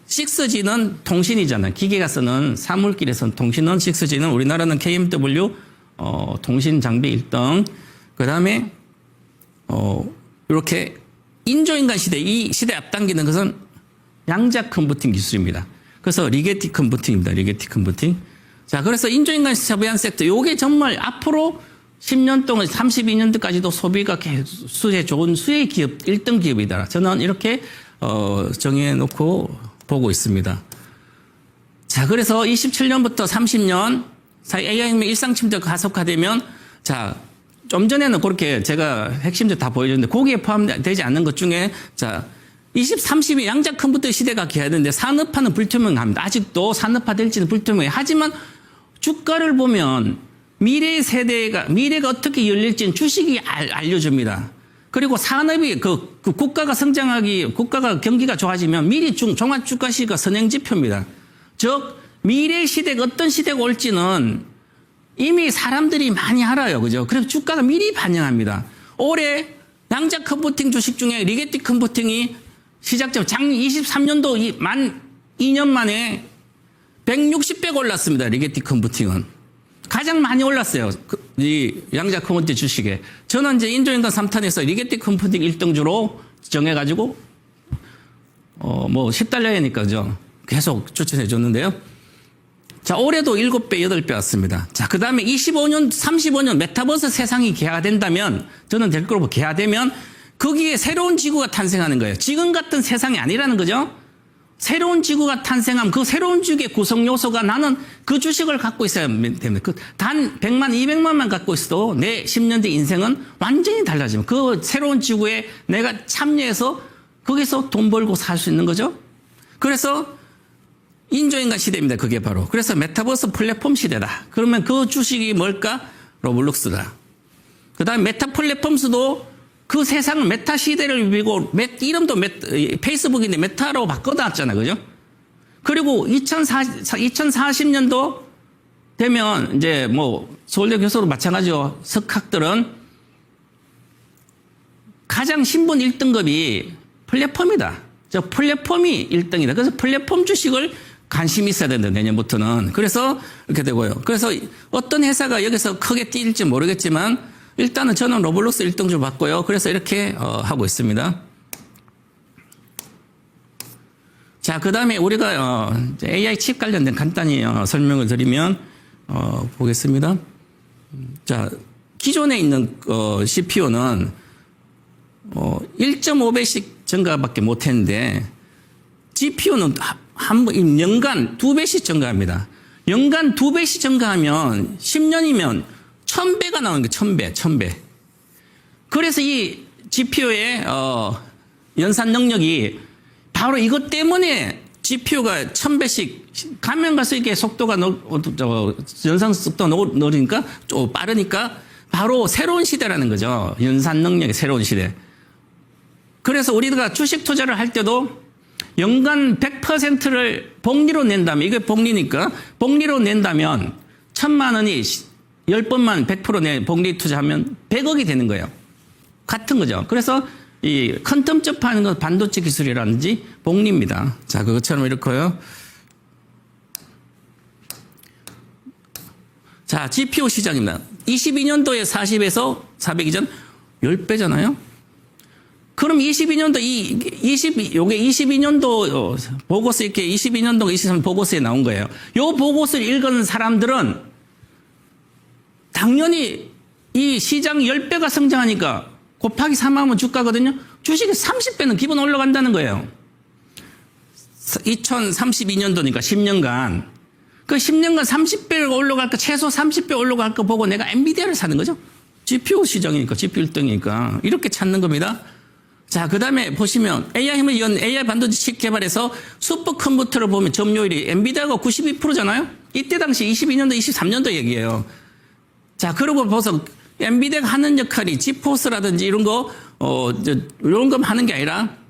6G는 통신이잖아요. 기계가 쓰는 사물길에서는 통신은 6G는 우리나라는 KMW 통신 장비 1등. 그 다음에 이렇게 인조인간 시대 이 시대 앞당기는 것은 양자 컴퓨팅 기술입니다. 그래서 리게티 컴퓨팅입니다. 리게티 컴퓨팅. 자, 그래서 인조인간 서비스 섹터 요게 정말 앞으로 10년 동안 32년도까지도 소비가 수혜 좋은 수혜 기업 1등 기업이다. 저는 이렇게 정해놓고 보고 있습니다. 자, 그래서 27년부터 30년 사이 AI는 일상 침투가 가속화되면 자, 좀 전에는 그렇게 제가 핵심들 다 보여줬는데 거기에 포함되지 않는 것 중에 자, 20, 30이 양자 컴퓨터 시대가 기하는데 산업화는 불투명합니다. 아직도 산업화 될지는 불투명해요. 하지만 주가를 보면 미래가 어떻게 열릴지는 주식이 알려줍니다. 그리고 산업이 국가가 국가가 경기가 좋아지면 미리 종합 주가 시가 선행지표입니다. 즉 미래 시대가 어떤 시대가 올지는 이미 사람들이 많이 알아요. 그죠? 그래서 주가가 미리 반영합니다. 올해 양자 컴퓨팅 주식 중에 리게티 컴퓨팅이 시작점 작년 23년도 만 2년 만에 160배 올랐습니다. 리게티 컴퓨팅은. 가장 많이 올랐어요. 이 양자 컴퓨팅 주식에. 저는 이제 인조인간 3탄에서 리게티 컴퓨팅 1등주로 정해가지고, $10이니까, 그죠? 계속 추천해 줬는데요. 자, 올해도 7배, 8배 왔습니다. 자, 그 다음에 25년, 35년 메타버스 세상이 개화된다면, 저는 될 거로 개화되면, 거기에 새로운 지구가 탄생하는 거예요. 지금 같은 세상이 아니라는 거죠. 새로운 지구가 탄생하면 그 새로운 지구의 구성 요소가 나는 그 주식을 갖고 있어야 됩니다. 단 100만, 200만만 갖고 있어도 내 10년 뒤 인생은 완전히 달라집니다. 그 새로운 지구에 내가 참여해서 거기서 돈 벌고 살 수 있는 거죠. 그래서 인조인간 시대입니다. 그게 바로. 그래서 메타버스 플랫폼 시대다. 그러면 그 주식이 뭘까? 로블록스다. 그 다음에 메타 플랫폼스도 그 세상을 메타 시대를 누비고 이름도 페이스북인데 메타로 바꿔놨잖아요. 그죠? 그리고 2040년도 되면 이제 뭐 서울대 교수도 마찬가지로 석학들은 가장 신분 1등급이 플랫폼이다. 저 플랫폼이 1등이다. 그래서 플랫폼 주식을 관심이 있어야 된다. 내년부터는. 그래서 이렇게 되고요. 그래서 어떤 회사가 여기서 크게 뛸지 모르겠지만 일단은 저는 로블록스 1등주를 받고요. 그래서 이렇게 하고 있습니다. 자, 그 다음에 우리가 AI 칩 관련된 간단히 설명을 드리면 보겠습니다. 자, 기존에 있는 CPU는 1.5배씩 증가밖에 못했는데 GPU는 연간 2배씩 증가합니다. 연간 2배씩 증가하면 10년이면 1000배가 나오는 거예요. 1000배. 그래서 이 GPU의 연산 능력이 바로 이것 때문에 GPU가 1000배씩 가면 갈수록 이게 속도가 연산 속도가 느리니까 좀 빠르니까 바로 새로운 시대라는 거죠. 연산 능력의 새로운 시대. 그래서 우리가 주식 투자를 할 때도 연간 100%를 복리로 낸다면, 이게 복리니까, 복리로 낸다면, 1000만 원이 10번만 100% 복리 투자하면 100억이 되는 거예요. 같은 거죠. 그래서 이 퀀텀 접하는 건 반도체 기술이라든지 복리입니다. 자, 그것처럼 이렇고요. 자, GPU 시장입니다. 22년도에 40에서 400 이전 10배잖아요. 그럼 22년도 요게 22년도 보고서 이렇게 22년도 23 보고서에 나온 거예요. 요 보고서를 읽은 사람들은 당연히 이 시장 10배가 성장하니까 곱하기 3하면 주가거든요. 주식이 30배는 기본 올라간다는 거예요. 2032년도니까 10년간. 그 10년간 30배가 올라갈까, 최소 30배 올라갈 거 보고 내가 엔비디아를 사는 거죠. GPU 시장이니까, GPU 1등이니까. 이렇게 찾는 겁니다. 자, 그 다음에 보시면 AI 반도체 칩 개발에서 슈퍼컴퓨터를 보면 점유율이 엔비디아가 92%잖아요? 이때 당시 22년도, 23년도 얘기예요. 자, 그러고 보서 엔비디아가 하는 역할이 지포스라든지 이런 거, 이런 거 하는 게 아니라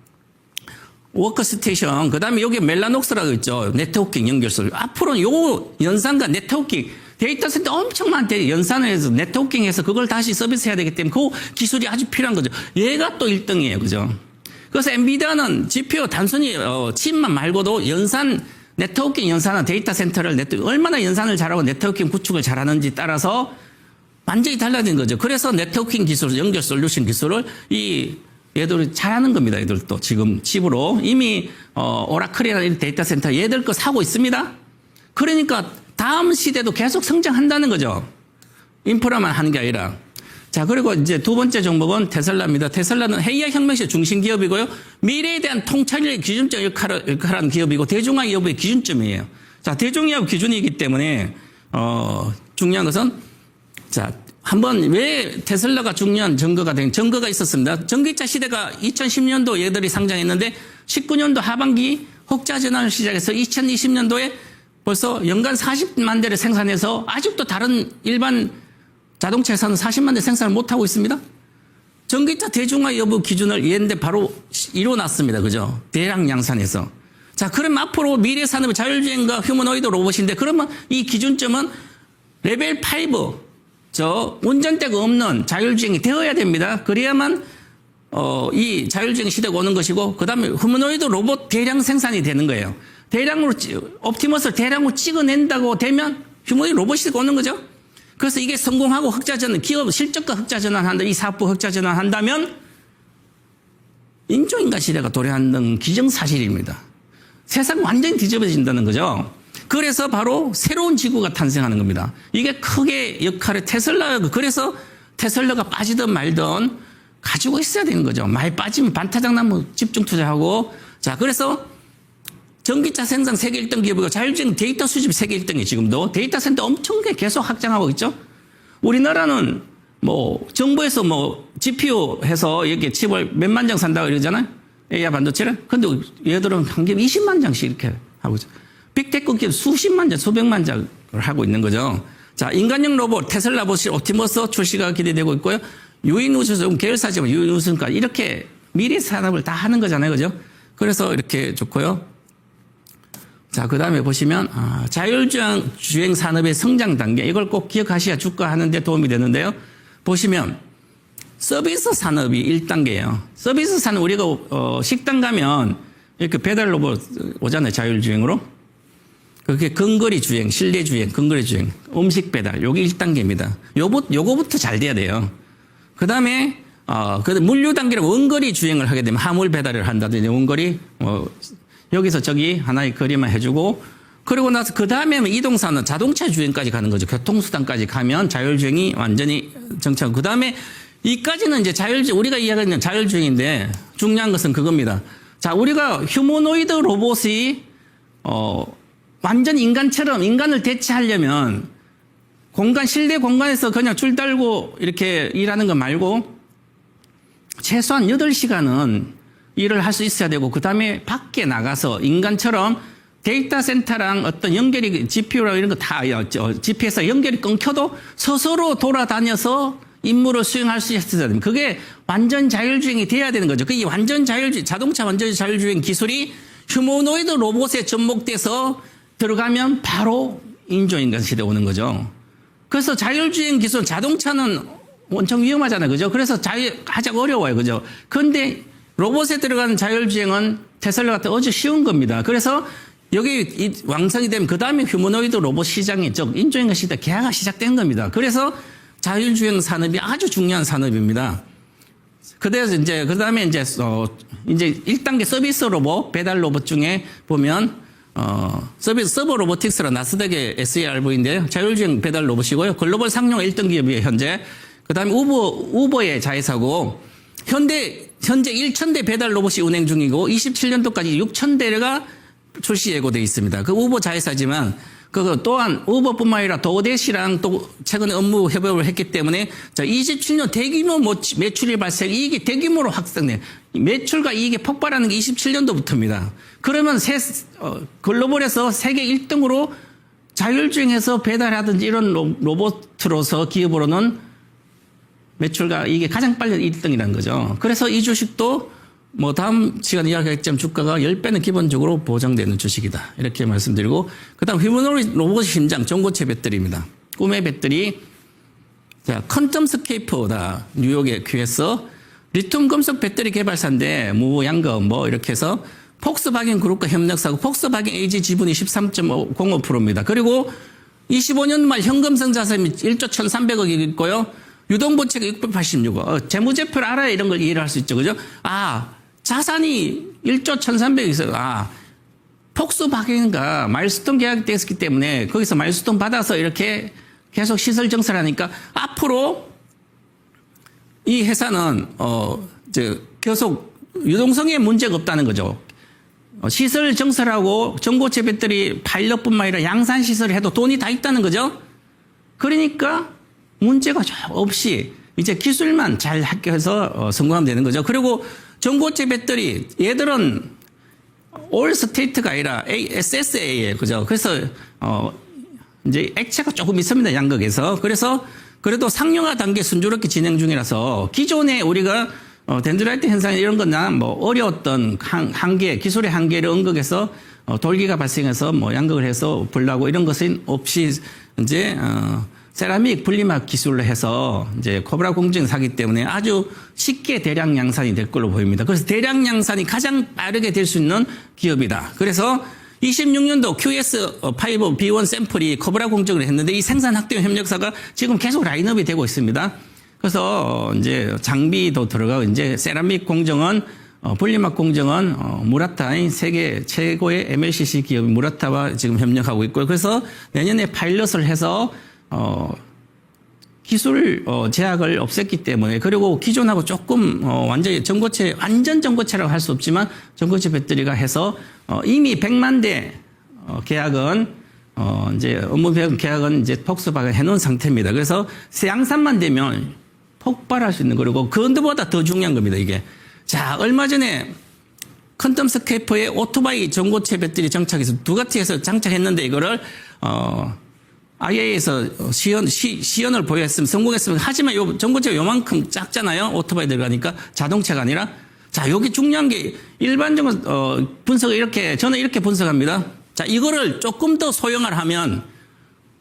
워크스테이션, 그 다음에 여기 멜라녹스라고 있죠. 네트워킹 연결소. 앞으로는 요 연산과 네트워킹, 데이터 센터 엄청 많대. 연산을 해서 네트워킹해서 그걸 다시 서비스해야 되기 때문에 그 기술이 아주 필요한 거죠. 얘가 또 1등이에요. 그죠? 그래서 엔비디아는 GPU 단순히 칩만 말고도 연산, 네트워킹 연산은 데이터 센터를 얼마나 연산을 잘하고 네트워킹 구축을 잘하는지 따라서 완전히 달라진 거죠. 그래서 네트워킹 기술, 연결 솔루션 기술을 얘들이 잘하는 겁니다. 얘들도 지금 칩으로 이미 오라클이라는 데이터 센터 얘들 거 사고 있습니다. 그러니까 다음 시대도 계속 성장한다는 거죠. 인프라만 하는 게 아니라. 자, 그리고 이제 두 번째 종목은 테슬라입니다. 테슬라는 AI 혁명시 중심 기업이고요. 미래에 대한 통찰의 기준적 역할을 하는 기업이고 대중화 기업의 기준점이에요. 자, 대중화 기준이기 때문에 중요한 것은 자, 한번 왜 테슬라가 중요한 증거가 있었습니다. 전기차 시대가 2010년도 얘들이 상장했는데 19년도 하반기 흑자 전환을 시작해서 2020년도에 벌써 연간 40만 대를 생산해서 아직도 다른 일반 자동차 회사는 40만 대 생산을 못하고 있습니다. 전기차 대중화 여부 기준을 얘인데 바로 이뤄놨습니다. 그죠? 대량 양산해서. 자, 그럼 앞으로 미래 산업의 자율주행과 휴머노이드 로봇인데 그러면 이 기준점은 레벨 5, 운전대가 없는 자율주행이 되어야 됩니다. 그래야만, 이 자율주행 시대가 오는 것이고, 그 다음에 휴머노이드 로봇 대량 생산이 되는 거예요. 옵티머스를 대량으로 찍어낸다고 되면 휴머노이드 로봇 시대가 오는 거죠. 그래서 이게 성공하고 기업 실적과 흑자전환한다, 이 사업부 흑자전환한다면, 인조인간 시대가 도래하는 기정사실입니다. 세상 완전히 뒤집어진다는 거죠. 그래서 바로 새로운 지구가 탄생하는 겁니다. 이게 크게 역할을 그래서 테슬라가 빠지든 말든 가지고 있어야 되는 거죠. 많이 빠지면 반타작 나면 집중 투자하고. 자, 그래서 전기차 생산 세계 1등 기업이고 자율주행 데이터 수집 세계 1등이 지금도 데이터 센터 엄청나게 계속 확장하고 있죠. 우리나라는 정부에서 GPU 해서 이렇게 칩을 몇만 장 산다고 이러잖아요. AI 반도체를. 근데 얘들은 한 개에 20만 장씩 이렇게 하고 있죠. 빅테크 기업 수십만 자, 수백만 자를 하고 있는 거죠. 자, 인간형 로봇 테슬라 보시 옵티머스 출시가 기대되고 있고요. 유인우주선 계열사지만 유인우주선까지 이렇게 미래 산업을 다 하는 거잖아요. 그죠? 그래서 이렇게 좋고요. 자, 그 다음에 보시면, 자율주행 산업의 성장 단계. 이걸 꼭 기억하셔야 주가 하는 데 도움이 되는데요. 보시면, 서비스 산업이 1단계예요. 서비스 산업, 우리가, 식당 가면 이렇게 배달 로봇 오잖아요. 자율주행으로. 그게 근거리 주행, 실내 주행, 근거리 주행, 음식 배달. 요게 1단계입니다. 요거부터 잘 돼야 돼요. 그 다음에, 물류 단계로 원거리 주행을 하게 되면 화물 배달을 한다든지 원거리, 여기서 저기 하나의 거리만 해주고, 그리고 나서 그 다음에 이동산은 자동차 주행까지 가는 거죠. 교통수단까지 가면 자율주행이 완전히 정착하고, 그 다음에 이까지는 이제 우리가 이야기하는 자율주행인데 중요한 것은 그겁니다. 자, 우리가 휴머노이드 로봇이, 완전 인간처럼 인간을 대체하려면 실내 공간에서 그냥 줄 달고 이렇게 일하는 거 말고 최소한 8시간은 일을 할 수 있어야 되고, 그 다음에 밖에 나가서 인간처럼 데이터 센터랑 어떤 연결이, GPU랑 이런 거 다, GPS 연결이 끊겨도 스스로 돌아다녀서 임무를 수행할 수 있어야 됩니다. 그게 완전 자율주행이 돼야 되는 거죠. 그게 자동차 완전 자율주행 기술이 휴머노이드 로봇에 접목돼서 들어가면 바로 인조인간 시대 오는 거죠. 그래서 자율주행 기술, 자동차는 엄청 위험하잖아요. 그죠? 그래서 하자가 어려워요. 그죠? 그런데 로봇에 들어가는 자율주행은 테슬라 같은 아주 쉬운 겁니다. 그래서 여기 완성이 되면 그 다음에 휴머노이드 로봇 시장이, 즉 인조인간 시대 개화가 시작된 겁니다. 그래서 자율주행 산업이 아주 중요한 산업입니다. 그래서 이제 그 다음에 이제 1단계 서비스 로봇, 배달 로봇 중에 보면 서버 로보틱스라 나스닥의 SERV인데요. 자율주행 배달 로봇이고요. 글로벌 상용 1등 기업이에요, 현재. 그 다음에 우버의 자회사고, 현재 1,000대 배달 로봇이 운행 중이고 27년도까지 6,000대가 출시 예고되어 있습니다. 그 우버 자회사지만 그거 또한 우버뿐만 아니라 도대시랑 또 최근에 업무 협업을 했기 때문에 27년 대규모 매출이 발생, 이익이 대규모로 확산돼 매출과 이익이 폭발하는 게 27년도부터입니다. 그러면 글로벌에서 세계 1등으로 자율주행해서 배달하든지 이런 로봇으로서 기업으로는 매출과 이게 가장 빨리 1등이라는 거죠. 그래서 이 주식도 다음 시간에 이야기했지만 주가가 10배는 기본적으로 보장되는 주식이다. 이렇게 말씀드리고, 그 다음 휴머노이드 로봇 심장 전고체 배터리입니다. 꿈의 배터리. 자, 퀀텀스케이프다. 뉴욕의 QS. 리튬 금속 배터리 개발사인데, 양금 이렇게 해서 폭스바겐 그룹과 협력사고, 폭스바겐 AG 지분이 13.05%입니다. 그리고 25년 말 현금성 자산이 1조 1,300억이 있고요. 유동부채가 686억. 재무제표를 알아야 이런 걸 이해를 할 수 있죠. 그죠? 자산이 1조 1,300억 있어요. 폭스바겐과 마일스톤 계약이 됐기 때문에 거기서 마일스톤 받아서 이렇게 계속 시설 증설하니까 앞으로 이 회사는, 계속 유동성에 문제가 없다는 거죠. 시설 증설하고 전고체 배터리 파일럿뿐만 아니라 양산 시설을 해도 돈이 다 있다는 거죠. 그러니까 문제가 없이 이제 기술만 잘 합격해서 성공하면 되는 거죠. 그리고 전고체 배터리, 얘들은 올 스테이트가 아니라 SSA예요. 그죠? 그래서 이제 액체가 조금 있습니다. 양극에서. 그래서 그래도 상용화 단계 순조롭게 진행 중이라서 기존에 우리가 덴드라이트 현상 이런 거나 어려웠던 한계, 기술의 한계를 응극해서 돌기가 발생해서 양극을 해서 불나고 이런 것은 없이 이제 세라믹 분리막 기술로 해서 이제 코브라 공정을 사기 때문에 아주 쉽게 대량 양산이 될 걸로 보입니다. 그래서 대량 양산이 가장 빠르게 될 수 있는 기업이다. 그래서 26년도 QS5 B1 샘플이 코브라 공정을 했는데 이 생산 확대 협력사가 지금 계속 라인업이 되고 있습니다. 그래서 이제 장비도 들어가고 이제 세라믹 공정은 분리막 공정은 무라타인 세계 최고의 MLCC 기업 무라타와 지금 협력하고 있고요. 그래서 내년에 파일럿을 해서 기술 제약을 없앴기 때문에, 그리고 기존하고 조금 완전 전고체라고 할 수 없지만 전고체 배터리가 해서 이미 100만 대 계약은 이제 업무 계약은 이제 폭스바겐 해놓은 상태입니다. 그래서 양산만 되면 폭발할 수 있는 거고, 그보다 더 중요한 겁니다. 이게 자, 얼마 전에 퀀텀 스케이퍼에 오토바이 전고체 배터리 장착해서 두가티에서 장착했는데 이거를 IA에서 시연을 보였으면 성공했으면 하지만 요 전고체가 요만큼 작잖아요. 오토바이 들어가니까 자동차가 아니라 자 여기 중요한 게 일반적으로 분석을 이렇게 저는 이렇게 분석합니다. 자 이거를 조금 더 소형화를 하면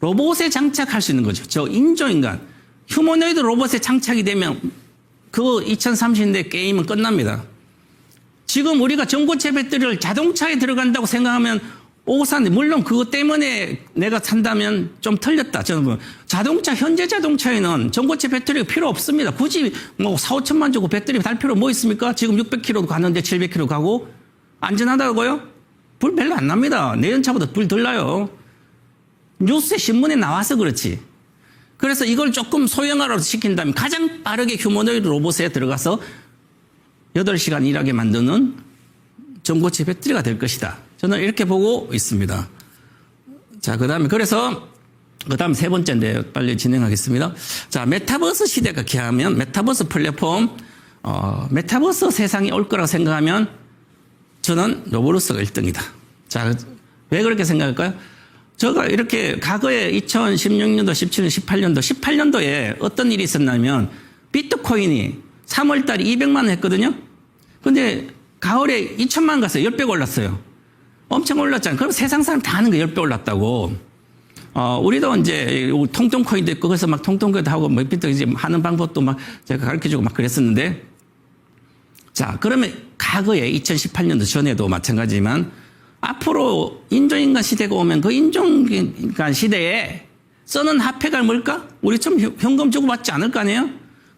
로봇에 장착할 수 있는 거죠. 저 인조인간 휴머노이드 로봇에 장착이 되면 그 2030년대 게임은 끝납니다. 지금 우리가 전고체 배터리를 자동차에 들어간다고 생각하면 오산데 물론 그것 때문에 내가 산다면 좀 틀렸다. 저는 뭐 자동차 현재 자동차에는 전고체 배터리가 필요 없습니다. 굳이 뭐 4, 5천만 주고 배터리 달 필요 뭐 있습니까? 지금 600km 가는데 700km 가고 안전하다고요? 불 별로 안 납니다. 내연차보다 불 덜 나요. 뉴스에 신문에 나와서 그렇지. 그래서 이걸 조금 소형화로 시킨다면 가장 빠르게 휴머노이드 로봇에 들어가서 8시간 일하게 만드는 전고체 배터리가 될 것이다. 저는 이렇게 보고 있습니다. 자, 그 다음 세 번째인데 빨리 진행하겠습니다. 자, 메타버스 시대가 기하면 메타버스 플랫폼, 메타버스 세상이 올 거라고 생각하면 저는 로블록스가 1등이다. 자, 왜 그렇게 생각할까요? 제가 이렇게 과거에 2016년도, 17년도, 18년도에 어떤 일이 있었냐면 비트코인이 3월달에 200만 원 했거든요. 근데 가을에 2천만 원 갔어요. 10배 올랐어요. 엄청 올랐잖아요. 그럼 세상 사람 다 하는 거 10배 올랐다고. 우리도 이제 통통코인도 있고 그래서 막 통통코인도 하고 뭐 비트 이제 하는 방법도 막 제가 가르쳐주고 막 그랬었는데 자, 그러면 과거에 2018년도 전에도 마찬가지지만 앞으로 인조인간 시대가 오면 그 인조인간 시대에 쓰는 화폐가 뭘까? 우리 좀 현금 주고 받지 않을 거 아니에요?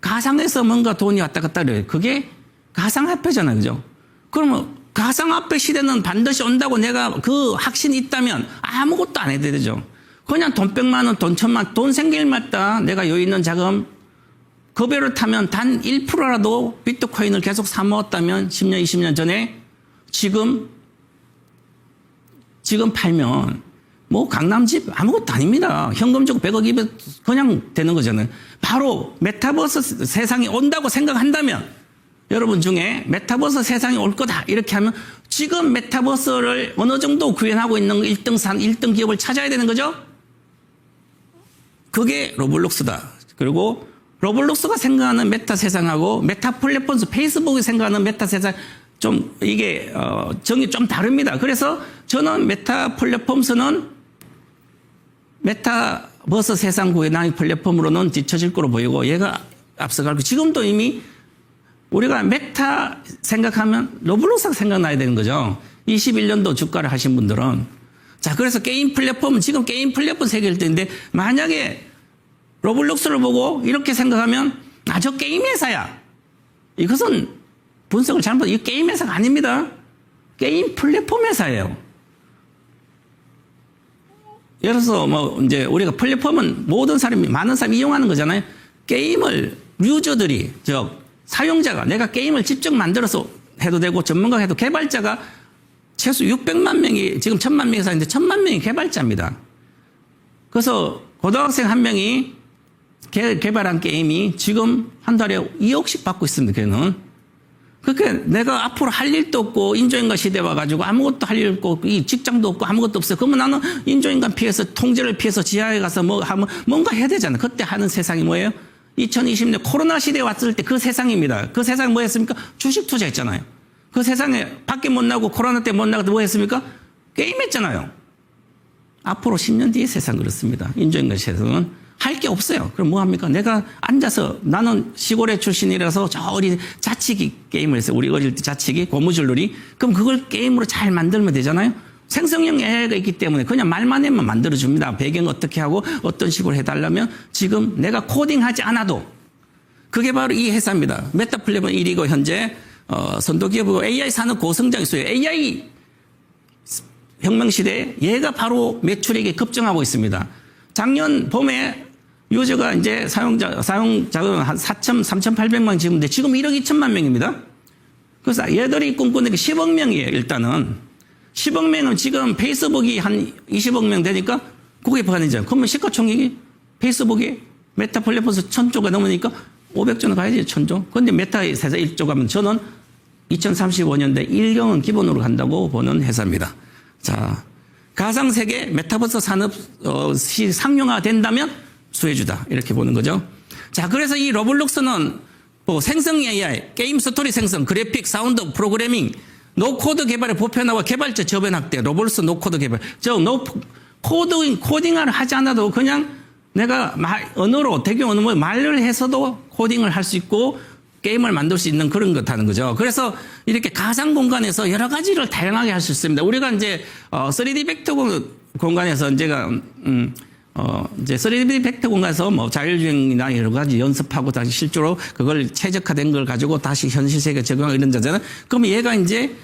가상에서 뭔가 돈이 왔다 갔다 그래요. 그게 가상화폐잖아요. 그죠? 그러면 가상화폐 시대는 반드시 온다고 내가 그 확신이 있다면 아무것도 안 해도 되죠. 그냥 돈 100만 원, 돈 1000만 원, 돈 생길 마다 내가 여유 있는 자금 그 배를 타면 단 1%라도 비트코인을 계속 사 모았다면 10년, 20년 전에 지금 팔면 뭐 강남집 아무것도 아닙니다. 현금 주고 100억, 200억 그냥 되는 거잖아요. 바로 메타버스 세상이 온다고 생각한다면 여러분 중에 메타버스 세상이 올 거다 이렇게 하면 지금 메타버스를 어느 정도 구현하고 있는 1등 기업을 찾아야 되는 거죠. 그게 로블록스다. 그리고 로블록스가 생각하는 메타 세상하고 메타 플랫폼 페이스북이 생각하는 메타 세상 좀 이게 정이 좀 다릅니다. 그래서 저는 메타 플랫폼스는 메타버스 세상 구현의 플랫폼으로는 뒤처질 거로 보이고 얘가 앞서가고 지금도 이미 우리가 메타 생각하면 로블록스가 생각나야 되는 거죠. 21년도 주가를 하신 분들은. 자, 그래서 게임 플랫폼은 지금 게임 플랫폼 세계일 텐데 만약에 로블록스를 보고 이렇게 생각하면 저 게임 회사야. 이것은 분석을 잘못, 이 게임 회사가 아닙니다. 게임 플랫폼 회사예요. 예를 들어서 뭐 이제 우리가 플랫폼은 모든 사람이, 많은 사람이 이용하는 거잖아요. 게임을 유저들이, 사용자가 내가 게임을 직접 만들어서 해도 되고 전문가가 해도 개발자가 최소 600만 명이 지금 1000만 명이 사는데 1000만 명이 개발자입니다. 그래서 고등학생 한 명이 개발한 게임이 지금 한 달에 2억씩 받고 있습니다. 걔는. 그러니까 내가 앞으로 할 일도 없고 인조인간 시대 와가지고 아무것도 할 일 없고 이 직장도 없고 아무것도 없어요. 그러면 나는 인조인간 피해서 통제를 피해서 지하에 가서 뭐 하면 뭔가 해야 되잖아요. 그때 하는 세상이 뭐예요? 2020년 코로나 시대에 왔을 때 그 세상입니다. 그 세상이 뭐였습니까? 주식 투자했잖아요. 그 세상에 밖에 못 나고 코로나 때 못 나가도 뭐 했습니까? 게임했잖아요. 앞으로 10년 뒤의 세상 그렇습니다. 인조인간 세상은 할 게 없어요. 그럼 뭐 합니까? 내가 앉아서 나는 시골의 출신이라서 저 어린 자치기 게임을 했어요. 우리 어릴 때 자치기 고무줄놀이. 그럼 그걸 게임으로 잘 만들면 되잖아요. 생성형 AI가 있기 때문에 그냥 말만 하면 만들어줍니다. 배경 어떻게 하고 어떤 식으로 해달라면 지금 내가 코딩하지 않아도 그게 바로 이 회사입니다. 메타 플랫폼 1위고 현재 선도기업이고 AI 산업 고성장 있어요. AI 혁명 시대에 얘가 바로 매출액이 급증하고 있습니다. 작년 봄에 유저가 이제 사용자가 한 3,800만 지금인데 지금 1억 2천만 명입니다. 그래서 얘들이 꿈꾸는 게 10억 명이에요. 일단은 10억 명은 지금 페이스북이 한 20억 명 되니까 그게 반이잖아요. 그러면 시가총액이 페이스북이 메타 플랫폼에서 1000조가 넘으니까 500조는 가야지 1000조. 그런데 메타에서 1조 가면 저는 2035년대 1경은 기본으로 간다고 보는 회사입니다. 자, 가상세계 메타버스 산업 상용화된다면 수혜주다 이렇게 보는 거죠. 자, 그래서 이 로블록스는 뭐 생성 AI, 게임 스토리 생성, 그래픽, 사운드, 프로그래밍, 노코드 개발의 보편화와 개발자 저변 확대, 로블록스 노코드 개발. 코딩을 하지 않아도 그냥 내가 언어로 대규모 언어로 말을 해서도 코딩을 할 수 있고 게임을 만들 수 있는 그런 것 하는 거죠. 그래서 이렇게 가상 공간에서 여러 가지를 다양하게 할 수 있습니다. 우리가 이제 3D 벡터 공간에서 이제 3D 벡터 공간에서 뭐 자율주행이나 여러 가지 연습하고 다시 실제로 그걸 최적화된 걸 가지고 다시 현실 세계에 적용하고 이런 거잖아요. 그러면 얘가 이제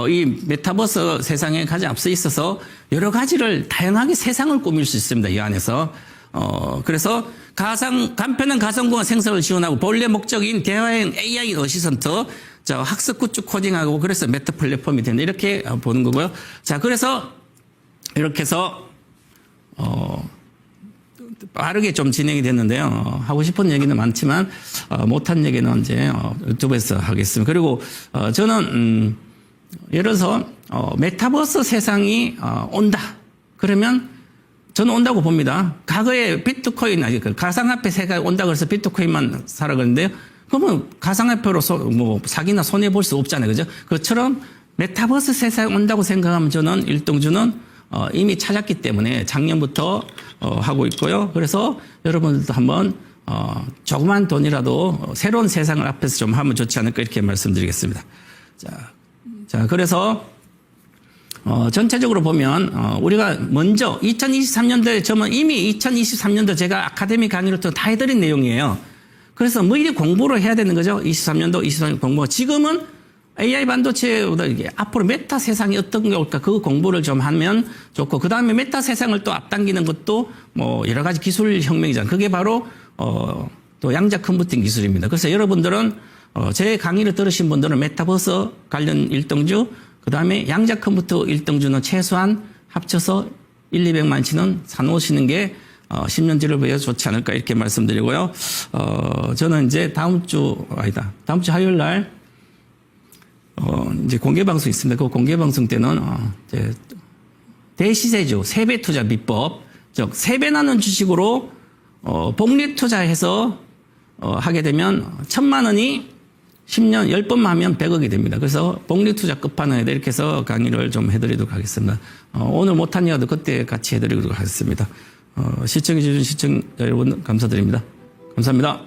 이 메타버스 세상에 가장 앞서 있어서 여러 가지를 다양하게 세상을 꾸밀 수 있습니다. 이 안에서. 그래서 간편한 가상공간 생성을 지원하고 본래 목적인 대화형 AI 어시스턴트, 학습 구축 코딩하고 그래서 메타 플랫폼이 된다. 이렇게 보는 거고요. 자, 그래서 이렇게 해서, 빠르게 좀 진행이 됐는데요. 하고 싶은 얘기는 많지만, 못한 얘기는 이제 유튜브에서 하겠습니다. 그리고, 저는, 예를 들어서, 메타버스 세상이 온다. 그러면 저는 온다고 봅니다. 과거에 비트코인, 가상화폐 세상에 온다 그래서 비트코인만 사라 그랬는데요. 그러면 가상화폐로 사기나 손해볼 수 없잖아요. 그죠? 그것처럼 메타버스 세상에 온다고 생각하면 저는 일동주는 이미 찾았기 때문에 작년부터 하고 있고요. 그래서 여러분들도 한번 조그만 돈이라도 새로운 세상을 앞에서 좀 하면 좋지 않을까 이렇게 말씀드리겠습니다. 자, 그래서 전체적으로 보면 우리가 먼저 2023년도에 저는 이미 2023년도 제가 아카데미 강의를 또 다 해드린 내용이에요. 그래서 미리 공부를 해야 되는 거죠. 23년도 24년 공부. 지금은 AI 반도체보다 이게 앞으로 메타 세상이 어떤 게 올까 그 공부를 좀 하면 좋고 그 다음에 메타 세상을 또 앞당기는 것도 뭐 여러 가지 기술 혁명이잖아요. 그게 바로 또 양자 컴퓨팅 기술입니다. 그래서 여러분들은 제 강의를 들으신 분들은 메타버스 관련 일등주 그 다음에 양자 컴퓨터 1등주는 최소한 합쳐서 200만치는 사놓으시는 게 10년 뒤를 위해 좋지 않을까 이렇게 말씀드리고요. 저는 이제 다음 주 화요일 날 이제 공개 방송 있습니다. 그 공개 방송 때는 이제 대시세주 세배 투자 비법, 즉 세배 나는 주식으로 복리 투자해서 하게 되면 1,000만 원이 10년 10번만 하면 100억이 됩니다. 그래서 복리투자 끝판왕이다 이렇게 해서 강의를 좀 해드리도록 하겠습니다. 오늘 못한 이야기도 그때 같이 해드리도록 하겠습니다. 시청해주신 시청자 여러분 감사드립니다. 감사합니다.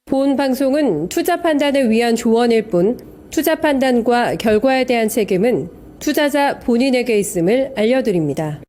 본 방송은 투자 판단을 위한 조언일 뿐 투자 판단과 결과에 대한 책임은 투자자 본인에게 있음을 알려드립니다.